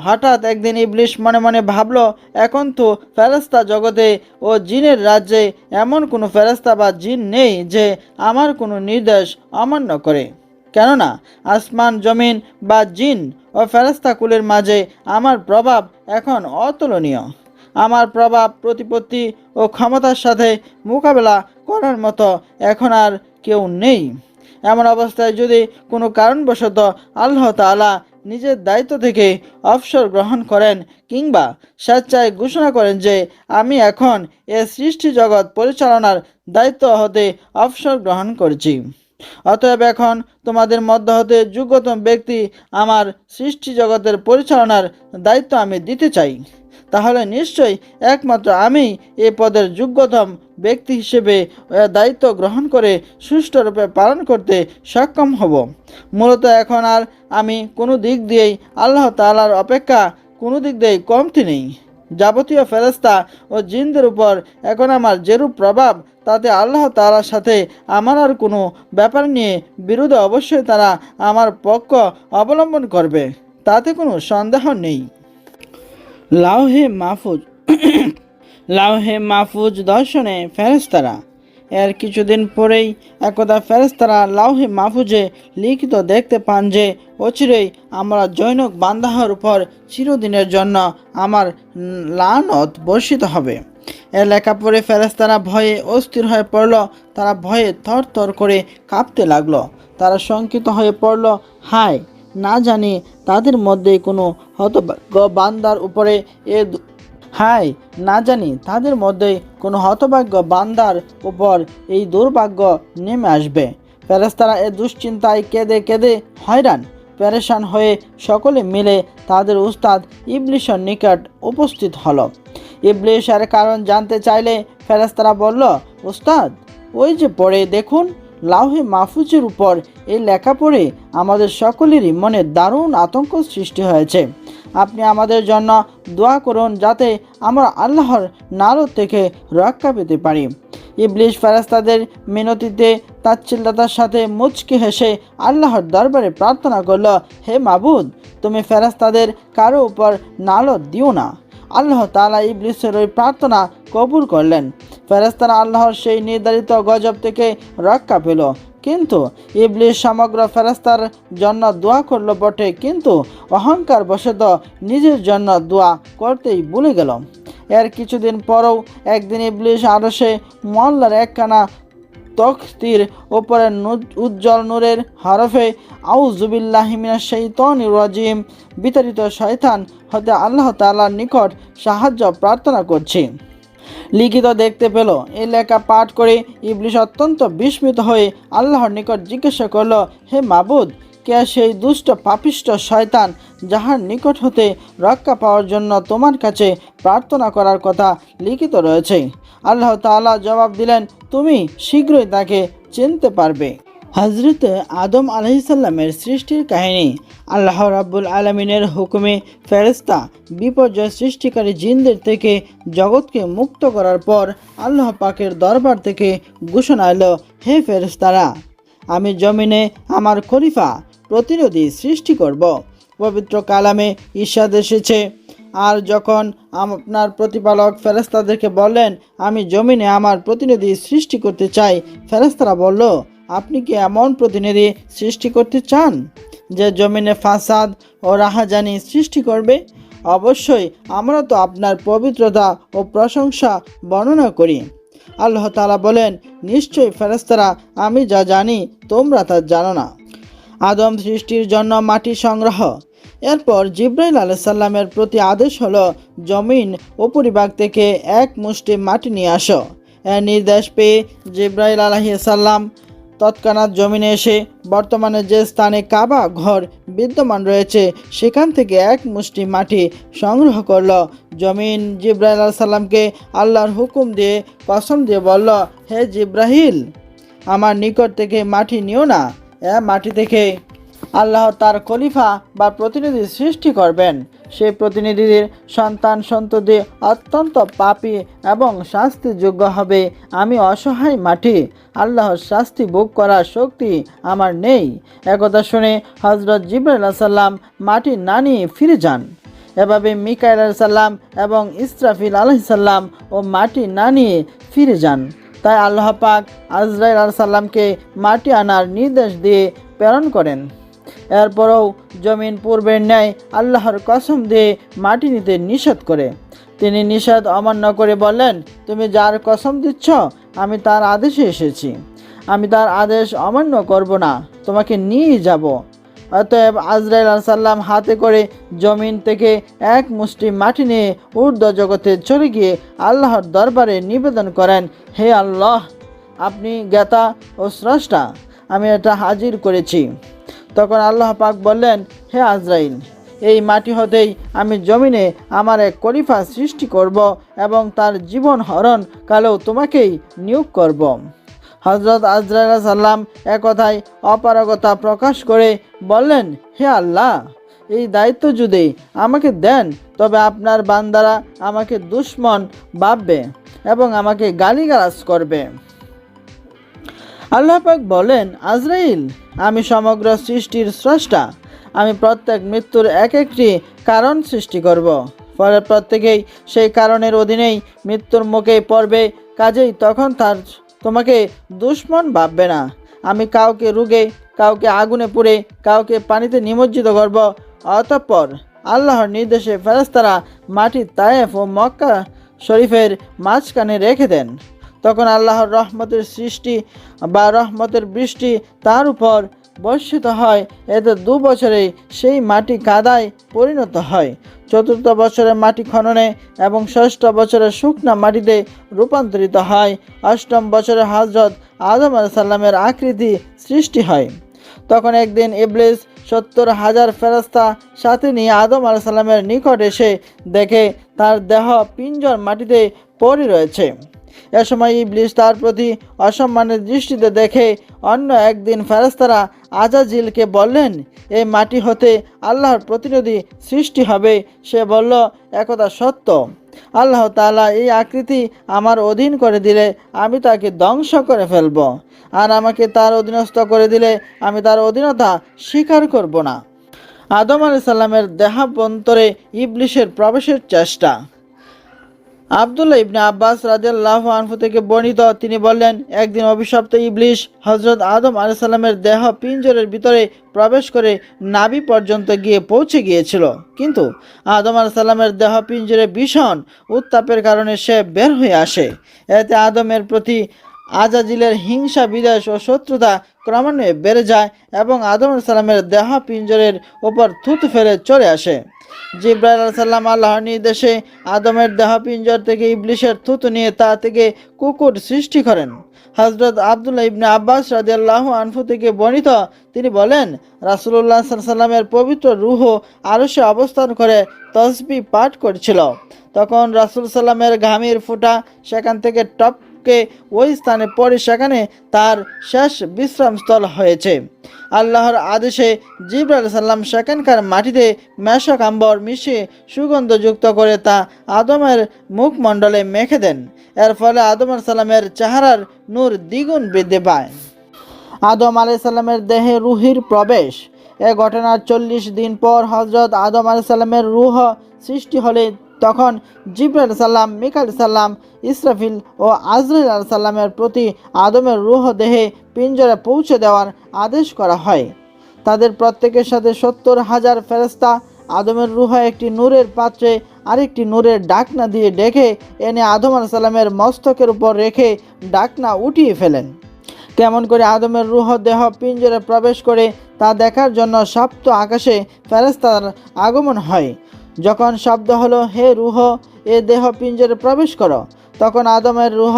হঠাৎ একদিন ইবলিশ মনে মনে ভাবল, এখন তো ফেরেশতা জগতে ও জিনের রাজ্যে এমন কোনো ফেরেশতা বা জিন নেই যে আমার কোনো নির্দেশ অমান্য করে। কেননা আসমান জমিন বা জিন ও ফেরেশতা কুলের মাঝে আমার প্রভাব এখন অতুলনীয়। আমার প্রভাব প্রতিপত্তি ও ক্ষমতার সাথে মোকাবেলা করার মতো এখন আর কেউ নেই। এমন অবস্থায় যদি কোনো কারণবশত আল্লাহ তাআলা নিজের দায়িত্ব থেকে অবসর গ্রহণ করেন কিংবা স্বেচ্ছায় ঘোষণা করেন যে আমি এখন এ সৃষ্টি জগৎ পরিচালনার দায়িত্ব হতে অবসর গ্রহণ করছি, অতএব এখন তোমাদের মধ্য হতে যোগ্যতম ব্যক্তি আমার সৃষ্টি জগতের পরিচালনার দায়িত্ব আমি দিতে চাই, তাহলে নিশ্চয়ই একমাত্র আমি এই পদের যোগ্যতম ব্যক্তি হিসেবে দায়িত্ব গ্রহণ করে সুষ্ঠুরূপে পালন করতে সক্ষম হব। মূলত এখন আর আমি কোনো দিক দিয়েই আল্লাহ তাআলার অপেক্ষা কোনো দিক দিয়েই কমতি নেই। যাবতীয় ফেরেশতা ও জিনদের উপর এখন আমার যেরূপ প্রভাব, তাতে আল্লাহ তাআলার সাথে আমার আর কোনো ব্যাপার নিয়ে বিরোধে অবশ্যই তারা আমার পক্ষ অবলম্বন করবে, তাতে কোনো সন্দেহ নেই। লাউহে মাহফুজ দর্শনে ফেরেশতারা। এর কিছুদিন পরেই একদা ফেরেশতারা লাউহে মাহফুজে লিখিত দেখতে পান যে অচিরেই আমরা জৈনক বান্দাহর উপর চিরদিনের জন্য আমার লানত বর্ষিত হবে। এ লেখা পড়ে ফেরেশতারা ভয়ে অস্থির হয়ে পড়ল। তারা ভয়ে থরথর করে কাঁপতে লাগলো। তারা শঙ্কিত হয়ে পড়ল, হায়, না জানি তাদের মধ্যে কোনো হতভাগ্য বান্দার উপরে এই দুর্ভাগ্য নেমে আসবে। ফেরেশতারা এ দুশ্চিন্তায় কেঁদে কেঁদে হয়রান। পেরেশান হয়ে সকলে মিলে তাদের উস্তাদ ইবলিসের নিকট উপস্থিত হলো। ইবলিস এর কারণ জানতে চাইলে ফেরেশতারা বলল, উস্তাদ, ওই যে পড়ে দেখুন, লাউহে মাহফুজের উপর এই লেখা পড়ে আমাদের সকলেরই মনে দারুণ আতঙ্ক সৃষ্টি হয়েছে। আপনি আমাদের জন্য দোয়া করুন যাতে আমরা আল্লাহর নারদ থেকে রক্ষা পেতে পারি। ইবলিস ফেরেশতাদের মিনতিতে তাচ্ছিল্যতার সাথে মুচকি হেসে আল্লাহর দরবারে প্রার্থনা করল, হে মাবুদ, তুমি ফেরেশতাদের কারো উপর নারদ দিও না। আল্লাহ তাআলা ইবলিসের ওই প্রার্থনা কবুল করলেন। ফেরেশতারা আল্লাহর সেই নির্ধারিত গজব থেকে রক্ষা পেল। কিন্তু ইবলিস সমগ্র ফেরেশতার জন্য দোয়া করলো বটে, কিন্তু অহংকার বশত নিজের জন্য দোয়া করতেই ভুলে গেল। এর কিছুদিন পরেও একদিন ইবলিস আরশে মোয়াল্লার একখানা তখতির উপরে উজ্জ্বল নূরের হরফে আউযু বিল্লাহি মিনাশ শাইতানির রাজিম বিতাড়িত শয়তান হতে আল্লাহ তাআলার নিকট সাহায্য প্রার্থনা করছে লিখিত দেখতে পেল। এই লেখা পাঠ করে ইবলিস অত্যন্ত বিস্মিত হয়ে আল্লাহর নিকট জিজ্ঞাসা করল, হে মাবুদ, কে সেই দুষ্ট পাপিষ্ট শয়তান যাহার নিকট হতে রক্ষা পাওয়ার জন্য তোমার কাছে প্রার্থনা করার কথা লিখিত রয়েছে? আল্লাহ তাআলা জবাব দিলেন, তুমি শীঘ্রই তাকে চিনতে পারবে। হযরত আদম আলাইহিসসালামের সৃষ্টির কাহিনী। আল্লাহ রাব্বুল আলামিনের হুকুমে ফেরেশতা বিপর্যয় সৃষ্টিকারী জিনদের থেকে জগৎকে মুক্ত করার পর আল্লাহ পাকের দরবার থেকে ঘোষণা এলো, হে ফেরেশতারা, আমি জমিনে আমার খলিফা প্রতিনিধি সৃষ্টি করব। পবিত্র কালামে ইরশাদ এসেছে, আর যখন আপনার প্রতিপালক ফেরেশতাদেরকে বললেন, আমি জমিনে আমার প্রতিনিধি সৃষ্টি করতে চাই, ফেরেশতারা বলল, আপনি কি এমন প্রতিনিধি সৃষ্টি করতে চান যে জমিনে ফাসাদ ও রাহাজানি সৃষ্টি করবে? অবশ্যই আমরা তো আপনার পবিত্রতা ও প্রশংসা বর্ণনা করি। আল্লাহ তাআলা বলেন, নিশ্চয়ই ফেরেশতারা, আমি যা জানি তোমরা তা জানো না। আদম সৃষ্টির জন্য মাটি সংগ্রহ। এরপর জিব্রাইল আলাইহিস সালামের প্রতি আদেশ হলো, জমিন উপরিভাগ থেকে এক মুষ্টি মাটি নিয়ে আসো। এর নির্দেশ পেয়ে জিব্রাইল আলাইহিস সালাম তৎক্ষণাৎ জমিনে এসে বর্তমানে যে স্থানে কাবা ঘর বিদ্যমান রয়েছে সেখান থেকে এক মুষ্টি মাটি সংগ্রহ করল। জমিন জিব্রাইল আলাইহিস সালামকে আল্লাহর হুকুম দিয়ে কসম দিয়ে বলল, হে জিব্রাইল, আমার নিকট থেকে মাটি নিও না। মাটি থেকে আল্লাহ তার খলিফা বা প্রতিনিধি সৃষ্টি করবেন। সেই প্রতিনিধির সন্তান সন্ততি অত্যন্ত পাপী এবং শাস্তিযোগ্য হবে। আমি অসহায় মাটি, আল্লাহর শাস্তি ভোগ করার শক্তি আমার নেই। একথা শুনে হযরত জিবরাইল আলাইহিস সালাম মাটি না নিয়ে ফিরে যান। এভাবে মিকাইল আলাইহিস সালাম এবং ইসরাফিল আলাইহিস সালাম ও মাটি না নিয়ে ফিরে যান। তাই আল্লাহ পাক আজরাইল আলাইহিস সালামকে মাটি আনার নির্দেশ দিয়ে প্রেরণ করেন। এরপরও জমিন পূর্বের ন্যায় আল্লাহর কসম দিয়ে মাটি নিতে নিষেধ করে। তিনি নিষেধ অমান্য করে বললেন, তুমি যার কসম দিচ্ছ আমি তার আদেশে এসেছি, আমি তার আদেশ অমান্য করব না, তোমাকে নিয়ে যাব। অতএব আজরাইল আলাইহিস সালাম হাতে করে জমিন থেকে এক মুষ্টি মাটি নিয়ে ঊর্ধ্ব জগতে চলে গিয়ে আল্লাহর দরবারে নিবেদন করেন, হে আল্লাহ, আপনি জ্ঞাতা ও স্রষ্টা, আমি এটা হাজির করেছি। তখন আল্লাহ পাক বললেন, হে আজরাইল, এই মাটি হতেই আমি জমিনে আমার এক খলিফা সৃষ্টি করব এবং তার জীবন হরণ কালেও তোমাকেই নিয়োগ করব। হযরত আজরাইল আলাইহিস সালাম একথায় অপারগতা প্রকাশ করে বললেন, হে আল্লাহ, এই দায়িত্ব যদি আমাকে দেন তবে আপনার বান্দারা আমাকে দুশমন ভাববে এবং আমাকে গালিগালাজ করবে। আল্লাহ পাক বলেন, আজরাইল, আমি সমগ্র সৃষ্টির স্রষ্টা, আমি প্রত্যেক মৃত্যুর এক একটি কারণ সৃষ্টি করব। ফলে প্রত্যেকেই সেই কারণের অধীনেই মৃত্যুর মুখে পড়বে, কাজেই তখন তোমাকে দুশমন ভাববে না। আমি কাউকে রোগে, কাউকে আগুনে পুড়ে, কাউকে পানিতে নিমজ্জিত করব। অতঃপর আল্লাহর নির্দেশে ফেরেশতারা মাটি তায়েফ ও মক্কা শরীফের মাঝখানে রেখে দেন। তখন আল্লাহর রহমতের সৃষ্টি বা রহমতের বৃষ্টি তার উপর বর্ষিত হয়। এতে 2 বছরে সেই মাটি কাদায় পরিণত হয়। 4র্থ বছরে মাটি খননে এবং 6ষ্ঠ বছরে শুকনা মাটিতে রূপান্তরিত হয়। 8ম বছরে হযরত আদম আলাইহিস সালামের আকৃতি সৃষ্টি হয়। তখন একদিন ইবলিস 70,000 ফেরেশতা সাথে নিয়ে আদম আলাইহিস সালামের নিকট এসে দেখে তার দেহ পিঞ্জর মাটিতে পড়ে রয়েছে। এ সময় ইবলিস তার প্রতি অসম্মানের দৃষ্টিতে দেখে অন্য একদিন ফেরেশতারা আজাজিলকে বললেন, এই মাটি হতে আল্লাহর প্রতিনিধি সৃষ্টি হবে। সে বলল, একথা সত্য। আল্লাহ তাআলা এই আকৃতি আমার অধীন করে দিলে আমি তাকে ধ্বংস করে ফেলব, আর আমাকে তার অধীনস্থ করে দিলে আমি তার অধীনতা স্বীকার করব না। আদম আলাইহিস সালামের দেহাভ্যন্তরে ইবলিসের প্রবেশের চেষ্টা। আব্দুল্লাহ ইবনে আব্বাস রাদিয়াল্লাহু আনহু থেকে বর্ণিত, তিনি বললেন, একদিন অভিশপ্ত ইবলিস হযরত আদম আলাইহিস সালামের দেহ পিঞ্জরের ভিতরে প্রবেশ করে নাভি পর্যন্ত গিয়ে পৌঁছে গিয়েছিল, কিন্তু আদম আলাইহিস সালামের দেহ পিঞ্জরে ভীষণ উত্তাপের কারণে সে বের হয়ে আসে। এতে আদমের প্রতি আজাজিলের হিংসা, বিদ্বেষ ও শত্রুতা ক্রমান্বয়ে বেড়ে যায় এবং আদম আলাইহিস সালামের দেহ পিঞ্জরের উপর থুতু ফেলে চলে আসে। জিবরাইল আলাইহিস সালাম আল্লাহর নির্দেশে আদমের দেহ পিঞ্জর থেকে ইবলিসের থুতু নিয়ে তা থেকে কুকুর সৃষ্টি করেন। হযরত আব্দুল্লাহ ইবনে আব্বাস রাদিয়াল্লাহু আনহু থেকে বর্ণিত, তিনি বলেন, রাসূলুল্লাহ সাল্লাল্লাহু আলাইহি ওয়াসাল্লামের পবিত্র রূহ আরশে অবস্থান করে তসবিহ পাঠ করছিল। তখন রাসূল সাল্লামের ঘামের ফোঁটা সেখান থেকে টপকে ওই স্থানে পড়ে সেখানে তার শেষ বিশ্রামস্থল হয়েছে। আল্লাহর আদেশে জিবরাইল আলাইহিস সালাম সেখানকার মাটিতে মেশক আম্বর মিশিয়ে সুগন্ধযুক্ত করে তা আদমের মুখমণ্ডলে মেখে দেন। এর ফলে আদম আলাইহিস সালামের চেহারার নূর দ্বিগুণ বৃদ্ধি পায়। আদম আলাইহিস সালামের দেহে রুহের প্রবেশ। এ ঘটনার 40 দিন পর হযরত আদম আলাইহিস সালামের রূহ সৃষ্টি হলে তখন জিবরাইল সাল্লাম, মিকাইল সাল্লাম, ইসরাফিল ও আজরাইল আলাইহিস সালামের প্রতি আদমের রূহ দেহে পিঞ্জরে পৌঁছে দেওয়ার আদেশ করা হয়। তাদের প্রত্যেকের সাথে 70,000 ফেরেশতা আদমের রূহ একটি নূরের পাত্রে আরেকটি নূরের ডাকনা দিয়ে ডেকে এনে আদম আলাইহিস সালামের মস্তকের উপর রেখে ডাকনা উঠিয়ে ফেলেন। কেমন করে আদমের রূহ দেহ পিঞ্জরে প্রবেশ করে তা দেখার জন্য সপ্ত আকাশে ফেরেশতার আগমন হয়। যখন শব্দ হলো, হে রূহ, এ দেহ পিঞ্জরে প্রবেশ করো, তখন আদমের রূহ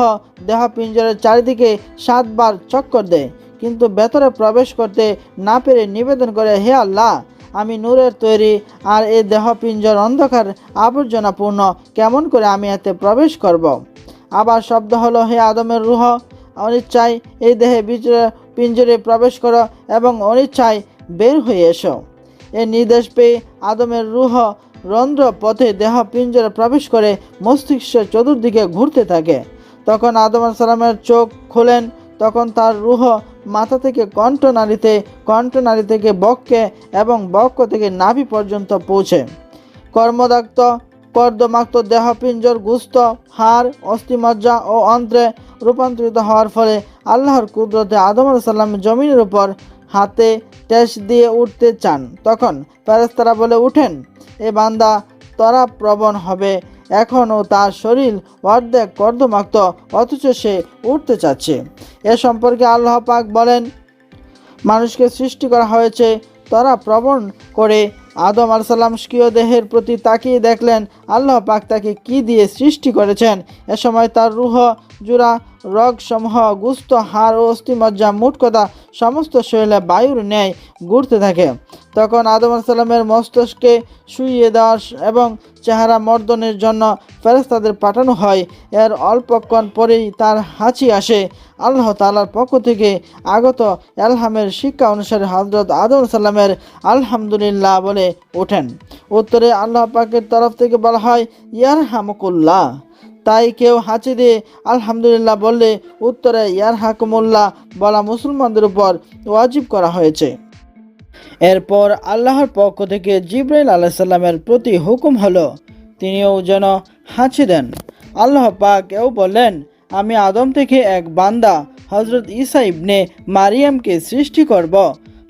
দেহ পিঞ্জরের চারিদিকে 7 বার চক্কর দেয়, কিন্তু ভেতরে প্রবেশ করতে না পেরে নিবেদন করে, হে আল্লাহ, আমি নূরের তৈরি, আর এই দেহ পিঞ্জর অন্ধকার আবর্জনাপূর্ণ, কেমন করে আমি এতে প্রবেশ করব। আবার শব্দ হলো, হে আদমের রূহ, অনিচ্ছায় এই দেহে পিঞ্জরে প্রবেশ করো এবং অনিচ্ছায় বের হয়ে এসো। এ নির্দেশ পেয়ে আদমের রূহ রন্ধ্র পথে দেহ পিঞ্জরে প্রবেশ করে মস্তিষ্কের চতুর্দিকে ঘুরতে থাকে। তখন আদম আলাইহিস সালামের চোখ খোলেন। তখন তার রূহ মাথা থেকে কণ্ঠনালীতে, কণ্ঠনালী থেকে বক্ষে এবং বক্ষ থেকে নাভি পর্যন্ত পৌঁছে কর্দমাক্ত দেহ পিঞ্জর গুস্ত, হাড়, অস্থিমজ্জা ও অন্ত্রে রূপান্তরিত হওয়ার ফলে আল্লাহর কুদরতে আদম আলাইহিস সালাম জমিনের উপর হাতে টেস দিয়ে উঠতে চান। তখন ফেরেশতারা বলে উঠেন, এ বান্দা ত্বরা প্রবণ হবে, এখনও তার শরীর অর্ধেক কর্দমাক্ত, অথচ সে উঠতে চাচ্ছে। এ সম্পর্কে আল্লাহ পাক বলেন, মানুষকে সৃষ্টি করা হয়েছে ত্বরা প্রবণ করে। আদম আলাইহিস সালাম স্বীয় দেহের প্রতি তাকিয়ে দেখলেন আল্লাহ পাক তাকে কি দিয়ে সৃষ্টি করেছেন। এ সময় তার রূহ জোড়া রগসমূহ, গুস্ত, হাড় ও অস্থিমজ্জা, মোট কথা সমস্ত শরীরে বায়ুর ন্যায় ঘুরতে থাকে। তখন আদম আলাইহিস সালামের মস্তিষ্কে শুইয়ে দেওয়া এবং চেহারা মর্দনের জন্য ফেরেশতাদের পাঠানো হয়। এর অল্পক্ষণ পরেই তার হাঁচি আসে। আল্লাহ তাআলার পক্ষ থেকে আগত এলহামের শিক্ষা অনুসারে হযরত আদম আলাইহিস সালামের আলহামদুলিল্লাহ বলে ওঠেন। উত্তরে আল্লাহ পাকের তরফ থেকে বলা হয়, ইয়ারহামুকুল্লাহ। তাই কেউ হাঁচি দিয়ে আলহামদুলিল্লাহ বললে উত্তরে ইয়ারহাকুমুল্লাহ বলা মুসলমানদের উপর ওয়াজিব করা হয়েছে। এরপর আল্লাহর পক্ষ থেকে জিবরাইল আলাইহিস সালামের প্রতি হুকুম হলো তিনিও যেন হাঁচি দেন। আল্লাহ পাক এও বললেন, আমি আদম থেকে এক বান্দা হযরত ঈসা ইবনে মারিয়ামকে সৃষ্টি করব।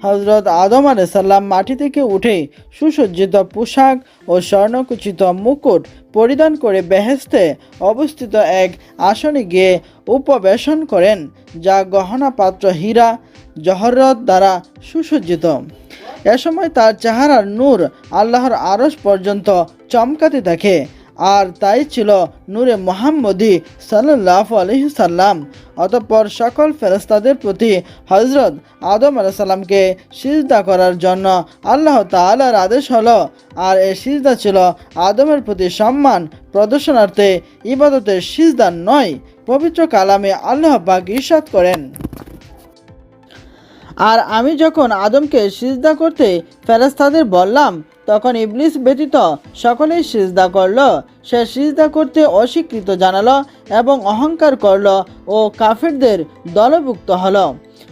হযরত আদম আলাইহিস সালাম মাটি থেকে উঠে সুসজ্জিত পোশাক ও স্বর্ণখচিত মুকুট পরিধান করে বেহেশতে অবস্থিত এক আসনে গিয়ে উপবেশন করেন, যা গহনা পাত্র হীরা জহরত দ্বারা সুসজ্জিত। এ সময় তার চেহারার নূর আল্লাহর আরশ পর্যন্ত চমকাতে থাকে। আর তাই ছিল নূরে মুহাম্মদী সাল্লাল্লাহু আলাইহি সাল্লাম। অতঃপর সকল ফেরেশতাদের প্রতি হযরত আদম আলাইহিস সালামকে সিজদা করার জন্য আল্লাহ তাআলার আদেশ হলো। আর এই সিজদা ছিল আদমের প্রতি সম্মান প্রদর্শনার্থে, ইবাদতের সিজদা নয়। পবিত্র কালামে আল্লাহ পাক ইরশাদ করেন, আর আমি যখন আদমকে সিজদা করতে ফেরেশতাদের বললাম, তখন ইবলিস ব্যতীত সকলেই সিজদা করল। সে সিজদা করতে অস্বীকৃত জানালো এবং অহংকার করল ও কাফিরদের দলভুক্ত হলো।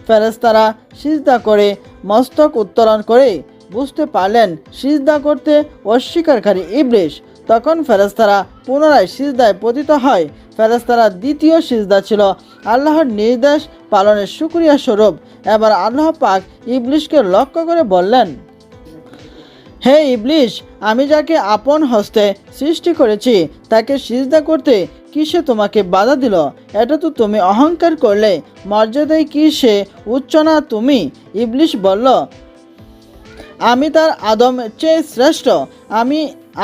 ফেরেশতারা সিজদা করে মস্তক উত্তোলন করে বুঝতে পারলেন সিজদা করতে অস্বীকারী ইবলিস। তখন ফেরেশতারা পুনরায় সিজদায় পতিত হয়। ফেরেশতারা দ্বিতীয় সিজদা ছিল আল্লাহর নির্দেশ পালনের শুকরিয়া স্বরূপ। এবার আল্লাহ পাক ইবলিসকে লক্ষ্য করে বললেন, হে ইবলিস, আমি যাকে আপন হস্তে সৃষ্টি করেছি তাকে সিজদা করতে কিসে তোমাকে বাধা দিল? এটা তো তুমি অহংকার করলে। মর্যাদায় কি সে উচ্চ না তুমি? ইবলিস বলল, আমি তার আদম চেয়ে শ্রেষ্ঠ।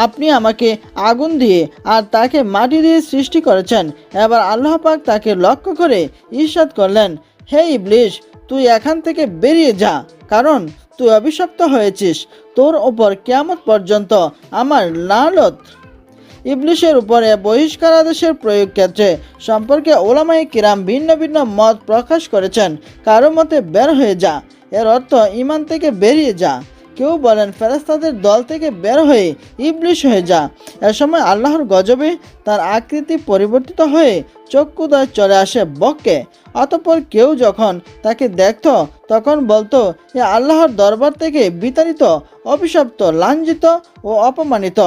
আপনি আমাকে আগুন দিয়ে আর তাকে মাটি দিয়ে সৃষ্টি করেছেন। এবার আল্লাহ পাক তাকে লক্ষ্য করে ইরশাদ করলেন, হে ইবলিস, তুই এখান থেকে বেরিয়ে যা, কারণ তুই অভিশপ্ত হয়েছিস। তোর ওপর কিয়ামত পর্যন্ত আমার লানত। ইবলিসের উপরে বহিষ্কার আদেশের প্রয়োগ ক্ষেত্রে সম্পর্কে ওলামায়ে কিরাম ভিন্ন ভিন্ন মত প্রকাশ করেছেন। কারো মতে বের হয়ে যা, এর অর্থ ঈমান থেকে বেরিয়ে যা। কেউ বলেন ফেরেশতাদের দল থেকে বের হয়ে ইবলিস হয়ে যা। এ সময় আল্লাহর গজবে তার আকৃতি পরিবর্তিত হয়ে চক্ষুদ্বয় চলে আসে বক্ষে। অতঃপর কেউ যখন তাকে দেখত তখন বলতো, এ আল্লাহর দরবার থেকে বিতাড়িত, অভিশপ্ত, লাঞ্ছিত ও অপমানিত।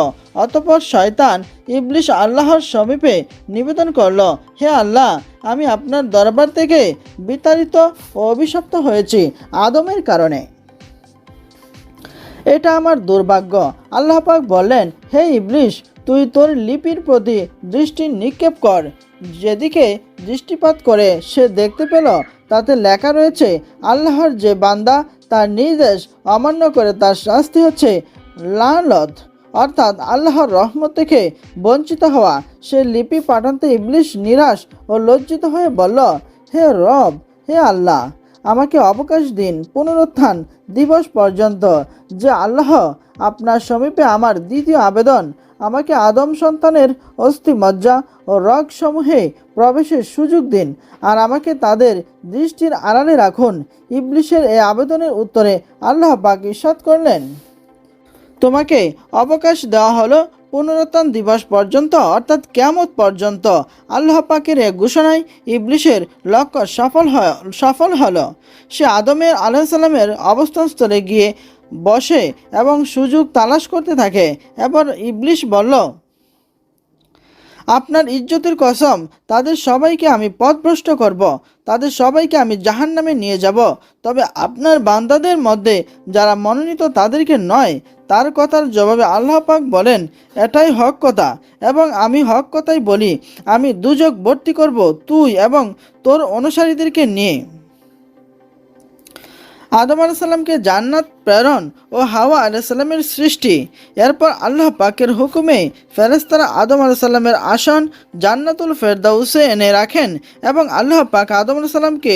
অতঃপর শয়তান ইবলিস আল্লাহর সমীপে নিবেদন করল, হে আল্লাহ, আমি আপনার দরবার থেকে বিতাড়িত ও অভিশপ্ত হয়েছি আদমের কারণে। এটা আমার দুর্ভাগ্য। আল্লাহ পাক বললেন, হে ইবলিস, তুই তোর লিপির প্রতি দৃষ্টি নিক্ষেপ কর। যেদিকে দৃষ্টিপাত করে সে দেখতে পেল তাতে লেখা রয়েছে, আল্লাহর যে বান্দা তার নির্দেশ অমান্য করে তার শাস্তি হচ্ছে লানত, অর্থাৎ আল্লাহর রহমত থেকে বঞ্চিত হওয়া। সে লিপি পাঠাতে ইবলিস নিরাশ ও লজ্জিত হয়ে বলল, হে রব, হে আল্লাহ, আমাকে অবকাশ দিন পুনরুত্থান দিবস পর্যন্ত, যে আল্লাহ আপনার সমীপে আমার দ্বিতীয় আবেদন। আমাকে আদম সন্তানের অস্থি মজ্জা ও রগসমূহে প্রবেশের সুযোগ দিন, আর আমাকে তাদের দৃষ্টির আড়ালে রাখুন। ইবলিসের এই আবেদনের উত্তরে আল্লাহ পাক ইরশাদ করলেন, তোমাকে অবকাশ দেওয়া হলো পুনরুত্থান দিবস পর্যন্ত, অর্থাৎ কিয়ামত পর্যন্ত। আল্লাহ পাকের এ ঘোষণায় ইবলিসের লক্ষ্য সফল হলো। সে আদমের আলাইহিস সালামের অবস্থানস্থলে গিয়ে বসে এবং সুযোগ তালাশ করতে থাকে। এবার ইবলিস বলল, আপনার ইজ্জতের কসম, তাদের সবাইকে আমি পথভ্রষ্ট করব, তাদের সবাইকে আমি জাহান্নামে নিয়ে যাব। তবে আপনার বান্দাদের মধ্যে যারা মনোনীত তাদেরকে নয়। তার কথার জবাবে আল্লাহ পাক বলেন, এটাই হক কথা এবং আমি হক কথাই বলি। আমি দুজক ভর্তি করব তুই এবং তোর অনুসারীদেরকে নিয়ে। আদম আলাইহিস সালামকে জান্নাত প্রেরণ ও হাওয়া আলাইহিস সালামের সৃষ্টি। এরপর আল্লাহ পাকের হুকুমে ফেরেশতারা আদম আলাইহিস সালামের আসন জান্নাতুল ফেরদাউসে এনে রাখেন এবং আল্লাহ পাক আদম আলাইহিস সালামকে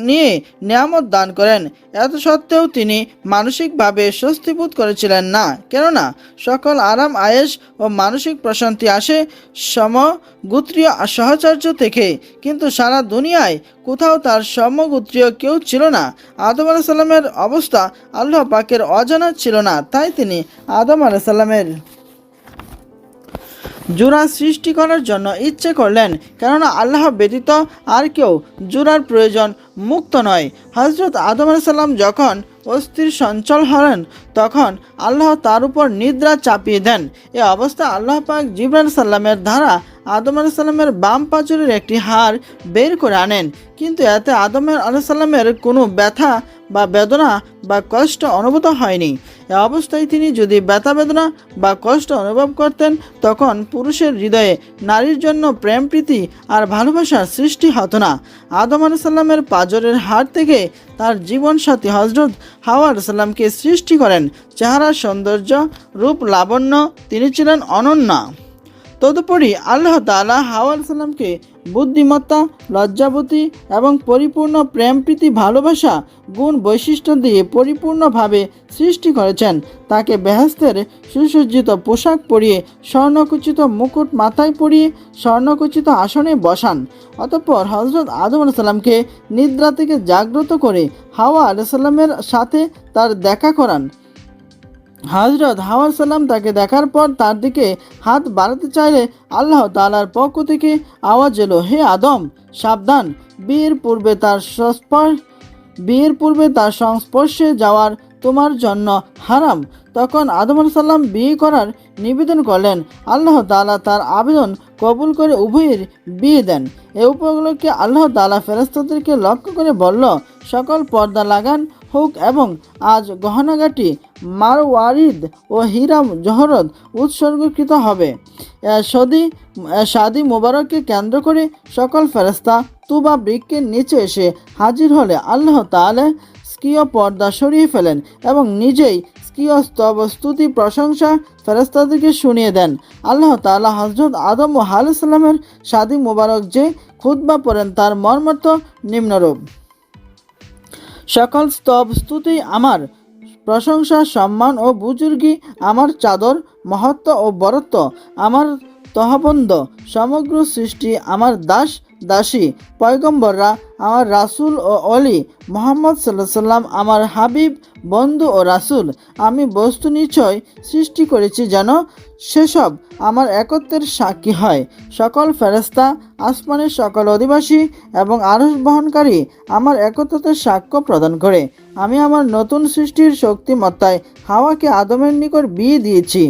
নিয়ে নিয়ামত দান করেন। এত সত্ত্বেও তিনি মানসিকভাবে স্বস্তিবোধ করেছিলেন না, কেননা সকল আরাম আয়েশ ও মানসিক প্রশান্তি আসে সমগোত্রীয় সহচর্য থেকে, কিন্তু সারা দুনিয়ায় কোথাও তার সমগোত্রীয় কেউ ছিল না। আদম আলাইহিস সালামের অবস্থা আল্লাহ পাকের অজানা ছিল না, তাই তিনি আদম আলাইহিস সালামের জোড়া সৃষ্টি করার জন্য ইচ্ছে করলেন, কেননা আল্লাহ ব্যতীত আর কেউ জোড়ার প্রয়োজন মুক্ত নয়। হযরত আদম আলাইহিস সালাম যখন অস্থির সঞ্চল হলেন তখন আল্লাহ তার উপর নিদ্রা চাপিয়ে দেন। এ অবস্থা আল্লাহ পাক জিবরাইল সাল্লামের দ্বারা আদম আলাইহিস সালামের বাম পাঁজরের একটি হাড় বের করে আনেন, কিন্তু এতে আদম আলাইহিস সালামের কোনো ব্যথা বা বেদনা বা কষ্ট অনুভূত হয়নি। এ অবস্থায় তিনি যদি ব্যথা বেদনা বা কষ্ট অনুভব করতেন তখন পুরুষের হৃদয়ে নারীর জন্য প্রেম প্রীতি আর ভালোবাসার সৃষ্টি হতো না। আদম আলাইহিস সালামের পাঁজরের হাড় থেকে তার জীবনসাথী হযরত হাওয়া আলাইহিস সালামকে সৃষ্টি করেন। চেহারা, সৌন্দর্য, রূপ, লাবণ্য তিনি ছিলেন অনন্য। তদুপরি আল্লাহ তাআলা হাওয়া আলাইহিসসালামকে বুদ্ধিমত্তা, লজ্জাবতী এবং পরিপূর্ণ প্রেম প্রীতি ভালোবাসা গুণ বৈশিষ্ট্য দিয়ে পরিপূর্ণভাবে সৃষ্টি করেছেন। তাকে বেহেশতের সুসজ্জিত পোশাক পরিয়ে, স্বর্ণখচিত মুকুট মাথায় পরিয়ে, স্বর্ণখচিত আসনে বসান। অতঃপর হযরত আদম আলাইহিস সালামকে নিদ্রা থেকে জাগ্রত করে হাওয়া আলাইহিস সালামের সাথে তার দেখা করান। হযরত হাওয়া আলাইহিস সালাম তাকে দেখার পর তার দিকে হাত বাড়াতে চাইলে আল্লাহ তাআলার পক্ষ থেকে আওয়াজ এলো, হে আদম, সাবধান, বিয়ের পূর্বে তার সংস্পর্শে যাওয়ার তোমার জন্য হারাম। তখন আদম আলাইহিস সালাম বিয়ে করার নিবেদন করলেন। আল্লাহ তাআলা তার আবেদন কবুল করে উভয়ের বিয়ে দেন। এ উপলক্ষে আল্লাহ তাআলা ফেরেশতাদেরকে লক্ষ্য করে বলল, সকল পর্দা লাগান হোক এবং আজ গহনাগাটি মারওয়ারিদ ও হীরা জহরত উৎসর্গকৃত হবে। শাদী মোবারককে কেন্দ্র করে সকল ফেরেশতা তুবা বৃক্ষের নিচে এসে হাজির হলে আল্লাহ তাআলা স্বীয় পর্দা সরিয়ে ফেলেন এবং নিজেই স্বীয় স্তব স্তুতি প্রশংসা ফেরেশতাদেরকে শুনিয়ে দেন। আল্লাহ তাআলা হযরত আদম ও হাওয়া আলাইহিস সালামের শাদী মোবারক যে খুতবা পড়েন তার মর্মার্থ নিম্নরূপ: সকল স্তব স্তুতি আমার, প্রশংসা, সম্মান ও বুজুর্গি আমার চাদর, মহত্ব ও বরত্ব আমার তহবন্দ, সমগ্র সৃষ্টি আমার দাস দাসী, পয়গম্বররা আমার রাসূল ও অলি, মুহাম্মদ সাল্লাল্লাহু আলাইহি সাল্লাম আমার হাবিব, বন্ধু ও রাসূল। আমি বস্তু নিশ্চয় সৃষ্টি করেছি যেন সেসব আমার একত্বের সাক্ষী হয়। সকল ফেরেশতা, আসমানের সকল অধিবাসী এবং আরশ বহনকারী আমার একত্বতের সাক্ষ্য প্রদান করে। আমি আমার নতুন সৃষ্টির শক্তিমত্তায় হাওয়াকে আদমের নিকট বিয়ে দিয়েছি।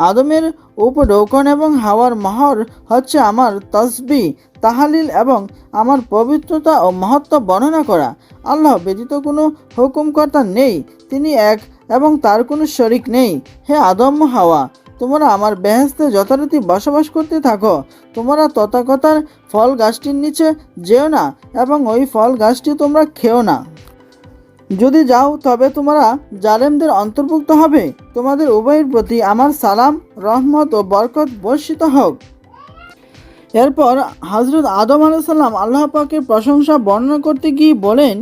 আদমের উপঢৌকন এবং হাওয়ার মহর হচ্ছে আমার তসবিহ, তাহলিল এবং আমার পবিত্রতা ও মহত্ব বর্ণনা করা। আল্লাহ ব্যতীত কোনো হুকুমকর্তা নেই, তিনি এক এবং তার কোনো শরিক নেই। হে আদম ও হাওয়া, তোমরা আমার বেহেশতে যথারীতি বসবাস করতে থাকো। তোমরা তথাকথার ফল গাছটির নিচে যেও না এবং ওই ফল গাছটি তোমরা খেও না। যদি যাও তবে তোমরা জালেমদের অন্তর্ভুক্ত হবে। তোমাদের উভয়ের প্রতি আমার সালাম, রহমত ও বরকত বর্ষিত হোক। এরপর হযরত আদম আলাইহিস সালাম আল্লাহ পাকের প্রশংসা বর্ণনা করতে গিয়ে বলেন,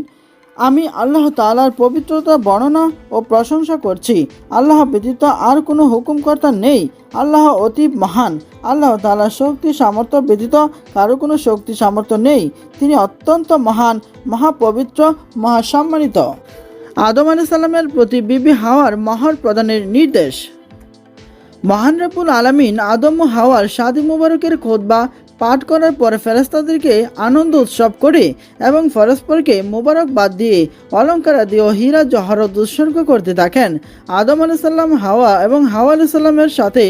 আমি আল্লাহ তাআলার পবিত্রতা বর্ণনা ও প্রশংসা করছি। আল্লাহ ব্যতীত আর কোনো হুকুমকর্তা নেই। আল্লাহ অতি মহান। আল্লাহ তাআলার শক্তি সামর্থ্য ব্যতীত কারো কোনো শক্তি সামর্থ্য নেই। তিনি অত্যন্ত মহান, মহাপবিত্র, মহাসম্মানিত। আদম আলাইহিস সালামের প্রতি বিবি হাওয়ার মহর প্রদানের নির্দেশ। মহান রব্বুল আলামিন আদম ও হাওয়ার শাদী মুবারকের খুতবা পাঠ করার পর ফেরেশতাদেরকে আনন্দ উৎসব করে এবং পরস্পরকে মুবারকবাদ দিয়ে অলঙ্কারাদি ও হীরা জহরত উৎসর্গ করতে থাকেন। আদম আলাইহিস সালাম হাওয়া এবং হাওয়া আলাইহিস সালামের সাথে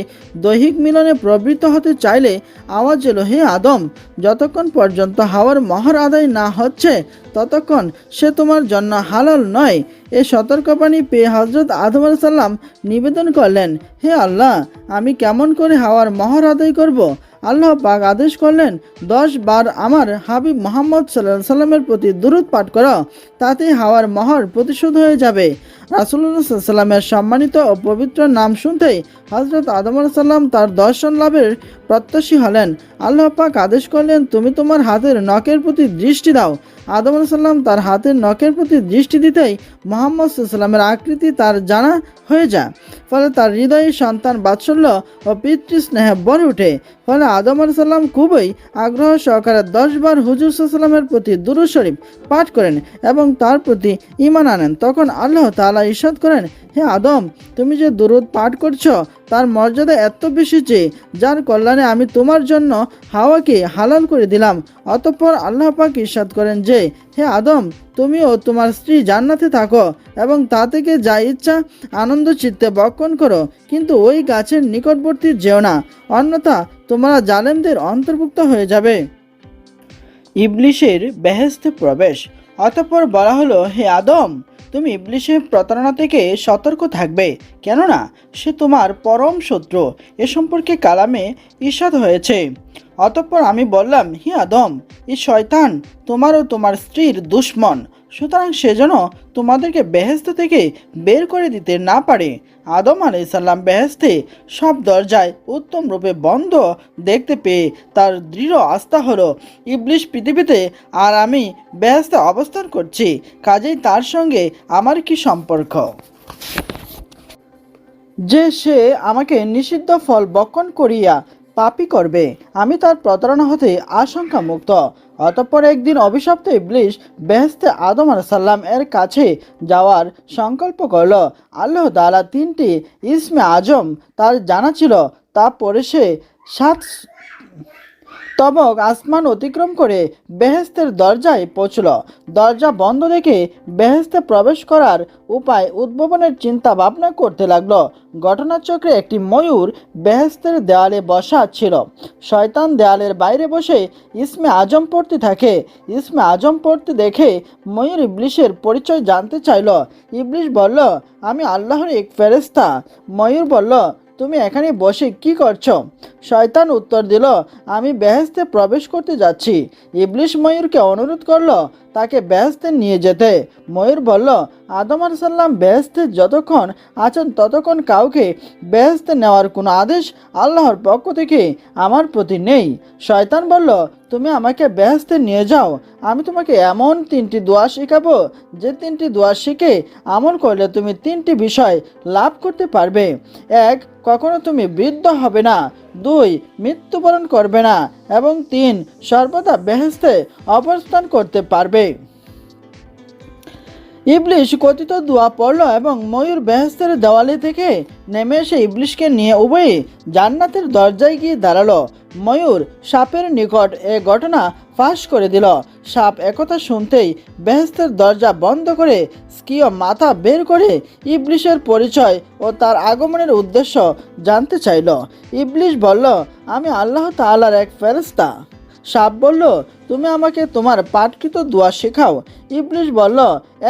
দৈহিক মিলনে প্রবৃত্ত হতে চাইলে আওয়াজ এলো, হে আদম, যতক্ষণ পর্যন্ত হাওয়ার মহর আদায় না হচ্ছে ততক্ষণ সে তোমার জন্য হালাল নয়। এ সতর্কবাণী পেয়ে হযরত আদম আলাইহিস সালাম নিবেদন করলেন, হে আল্লাহ, আমি কেমন করে হাওয়ার মহর আদায় করব? আল্লাহ পাক আদেশ করলেন, 10 বার আমার হাবিব মুহাম্মদ সাল্লাল্লাহু আলাইহি সাল্লামের প্রতি দুরূদ পাঠ করো, তাতে হাওয়ার মহর প্রতিশোধ হয়ে যাবে। রাসূলুল্লাহ সাল্লাল্লাহু আলাইহি সাল্লামের সম্মানিত ও পবিত্র নাম শুনতেই হযরত আদম আলাইহিস সালাম তার দর্শন লাভের প্রত্যাশী হলেন। আল্লাহ পাক আদেশ করলেন, তুমি তোমার হাতের নখের প্রতি দৃষ্টি দাও। আদম আলাইহিস সালাম তার হাতের নখের প্রতি দৃষ্টি দিতেই মুহাম্মদ সাল্লাল্লাহু আলাইহি সাল্লামের আকৃতি তার জানা হয়ে যায়। ফলে তার হৃদয়ে সন্তান বাৎসল্য ও পিতৃস্নেহে ভরে ওঠে। ফলে আদম আলাইহিস সালাম খুবই আগ্রহ সহকারে 10 বার হুজুর সাল্লাল্লাহু আলাইহি সাল্লামের প্রতি দুরূদ শরীফ পাঠ করেন এবং তার প্রতি ঈমান আনেন। তখন আল্লাহ তাআলা ইরশাদ করেন, হে আদম, তুমি যে দুরূদ পাঠ করছো তার মর্যাদা এত বেশি যে যার কল্যাণে আমি তোমার জন্য হাওয়াকে হালাল করে দিলাম। অতঃপর আল্লাহ পাক ইরশাদ করেন যে, হে আদম, তুমি ও তোমার স্ত্রী জান্নাতে থাকো এবং তা থেকে যা ইচ্ছা আনন্দ চিত্তে ভক্ষণ করো, কিন্তু ওই গাছের নিকটবর্তী যেও না, অন্যথা তোমরা জালেমদের অন্তর্ভুক্ত হয়ে যাবে। ইবলিশের বেহেশতে প্রবেশ। অতঃপর বলা হলো, হে আদম, তুমি ইবলিশের প্রতারণা থেকে সতর্ক থাকবে, কেননা সে তোমার পরম শত্রু। এ সম্পর্কে কালামে ইরশাদ হয়েছে, অতঃপর আমি বললাম, হে আদম, এই শয়তান তোমার ও তোমার স্ত্রীর দুশমন, সুতরাং সে যেন তোমাদেরকে বেহেশত থেকে বের করে দিতে না পারে। আদম আলাইসাল্লাম বেহেশতে সব দরজায় উত্তম রূপে বন্ধ দেখতে পেয়ে তার দৃঢ় আস্থা হলো ইবলিশ পৃথিবীতে আর আমি বেহেশতে অবস্থান করছি, কাজেই তার সঙ্গে আমার কি সম্পর্ক যে সে আমাকে নিষিদ্ধ ফল বক্ষণ করিয়া পাপী করবে, আমি তার প্রতারণা হতে আশঙ্কা মুক্ত। অতঃপর একদিন অভিশপ্ত ইবলিশ বেহেশতে আদম আলাইসাল্লাম এর কাছে যাওয়ার সংকল্প করল। আল্লাহ তাআলা 3টি ইসমে আজম তার জানা ছিল, তা পরে সে 7 তবক আসমান অতিক্রম করে বেহেশতের দরজায় পৌঁছল। দরজা বন্ধ দেখে বেহেশতে প্রবেশ করার উপায় উদ্ভাবনের চিন্তা ভাবনা করতে লাগলো। ঘটনাচক্রে একটি ময়ূর বেহেশতের দেওয়ালে বসা ছিল। শয়তান দেওয়ালের বাইরে বসে ইসমে আজম পড়তে থাকে। ইসমে আজম পড়তে দেখে ময়ূর ইবলিশের পরিচয় জানতে চাইল। ইবলিশ বলল, আমি আল্লাহর এক ফেরেশতা। ময়ূর বলল, তুমি এখানে বসে কি করছো? শয়তান উত্তর দিল, আমি বেহেশতে প্রবেশ করতে যাচ্ছি। ইবলিশ ময়ূরকে অনুরোধ করলো তাকে বেহেশতে নিয়ে যেতে। ময়ূর বলল, আদম আলাইসাল্লাম বেহেশতে যতক্ষণ আছেন ততক্ষণ কাউকে বেহেশতে নেওয়ার কোনো আদেশ আল্লাহর পক্ষ থেকে আমার প্রতি নেই। শয়তান বলল, তুমি আমাকে বেহেশতে নিয়ে যাও, আমি তোমাকে এমন 3টি দোয়া শেখাবো যে 3টি দোয়া শিখে আমল করলে তুমি 3টি বিষয় লাভ করতে পারবে। 1. কখনো তুমি বৃদ্ধ হবে না। 2. মৃত্যুবরণ করবে না। এবং 3. সর্বদা বেহেশতে অবস্থান করতে পারবে। ইবলিশ কথিত দোয়া পড়ল এবং ময়ূর বেহেশতের দেওয়ালে থেকে নেমে এসে ইবলিশকে নিয়ে উভয়ে জান্নাতের দরজায় গিয়ে দাঁড়ালো। ময়ূর সাপের নিকট এ ঘটনা ফাঁস করে দিল। সাপ একথা শুনতেই বেহেশতের দরজা বন্ধ করে স্কিয় মাথা বের করে ইবলিশের পরিচয় ও তার আগমনের উদ্দেশ্য জানতে চাইল। ইবলিশ বলল, আমি আল্লাহ তাআলার এক ফেরেশতা। সাপ বলল, তুমি আমাকে তোমার পাঠকৃত দোয়া শেখাও। ইবলিশ বলল,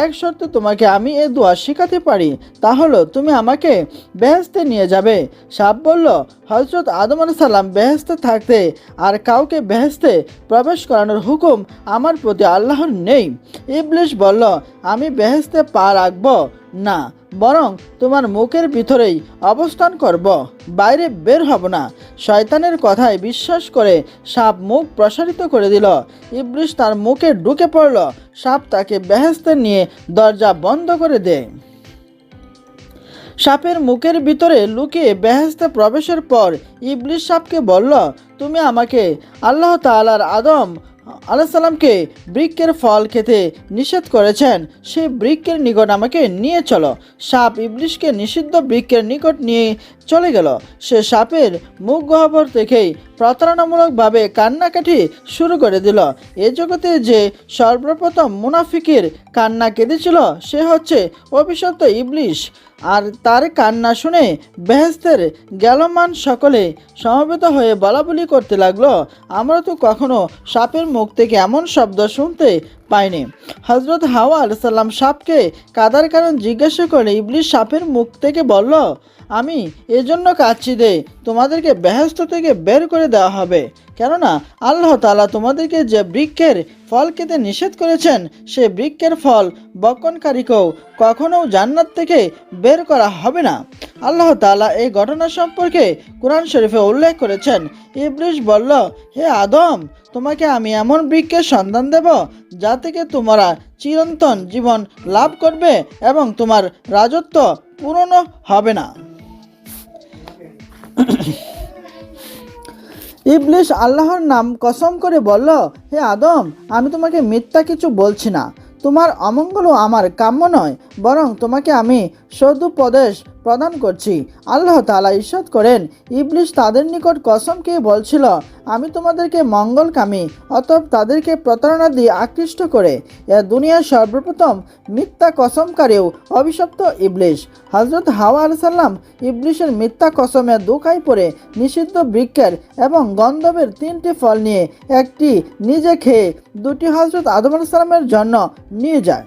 এক শর্তে তোমাকে আমি এই দোয়া শেখাতে পারি, তা হলো তুমি আমাকে বেহেশতে নিয়ে যাবে। সাপ বলল, হযরত আদম আলাইহিস সালাম বেহেশতে থাকতে আর কাউকে বেহেশতে প্রবেশ করানোর হুকুম আমার প্রতি আল্লাহর নেই। ইবলিশ বলল, আমি বেহেশতে পা রাখব না, বরং তোমার মুখের ভিতরেই অবস্থান করব, বাইরে বের হব না। শয়তানের কথায় বিশ্বাস করে সাপ মুখ প্রসারিত করে দিল। ইবলিশ তার মুখে ঢুকে পড়ল। সাপ তাকে বেহেশতে নিয়ে দরজা বন্ধ করে দেয়। সাপের মুখের ভিতরে লুকিয়ে বেহেশতে প্রবেশের পর ইবলিশ সাপকে বলল, তুমি আমাকে আল্লাহ তাআলার আদম আলাইসাল্লামকে বৃক্ষের ফল খেতে নিষেধ করেছেন, সেই বৃক্ষের নিকট আমাকে নিয়ে চলো। সাপ ইবলিশকে নিষিদ্ধ বৃক্ষের নিকট নিয়ে চলে গেল। সে সাপের মুখ গহ্বর থেকেই প্রতারণামূলকভাবে কান্নাকাটি শুরু করে দিল। এ জগতে যে সর্বপ্রথম মুনাফিকের কান্না কেঁদেছিল সে হচ্ছে অভিশপ্ত ইবলিশ। আর তার কান্না শুনে বেহেশতের জ্ঞানমান সকলে সমবেত হয়ে বলাবলি করতে লাগলো, আমরা তো কখনো সাপের মুখ থেকে এমন শব্দ শুনতে পাইনি। হযরত হাওয়া আলাইহিস সালাম সাপকে কাদার কারণ জিজ্ঞাসা করলে ইবলিশ সাপের মুখ থেকে বলল, আমি এজন্য কাঁদছি যে তোমাদেরকে বেহেশত থেকে বের করে দেওয়া হবে, কেননা আল্লাহ তাআলা তোমাদেরকে যে বৃক্ষের ফল খেতে নিষেধ করেছেন সে বৃক্ষের ফল বক্ষণকারীকেও কখনো জান্নাত থেকে বের করা হবে না। আল্লাহ তাআলা এই ঘটনা সম্পর্কে কুরআন শরীফে উল্লেখ করেছেন। ইবলিশ বলল, হে আদম, তোমাকে আমি এমন বৃক্ষের সন্ধান দেব যা থেকে তোমরা চিরন্তন জীবন লাভ করবে এবং তোমার রাজত্ব পূর্ণ হবে না। ইবলিশ আল্লাহর নাম কসম করে বলল, হে আদম, আমি তোমাকে মিথ্যা কিছু বলছি না। তোমার অমঙ্গলও আমার কাম্য নয়, বরং তোমাকে আমি সদুপদেশ প্রদান করছি। আল্লাহ তাআলা ইরশাদ করেন, ইবলিশ তাদের নিকট কসম খেয়ে বলছিল, আমি তোমাদেরকে মঙ্গলকামী, অতএব তাদেরকে প্রতারণা দিয়ে আকৃষ্ট করে। এ দুনিয়ার সর্বপ্রথম মিথ্যা কসমকারীও অভিশপ্ত ইবলিশ। হযরত হাওয়া আলাইহিস সালাম ইবলিশের মিথ্যা কসমে দুঃখায় পড়ে নিষিদ্ধ বৃক্ষের এবং গন্ধবের 3টি ফল নিয়ে একটি নিজে খেয়ে 2টি হযরত আদম আলাইহিস সালামের জন্য নিয়ে যায়।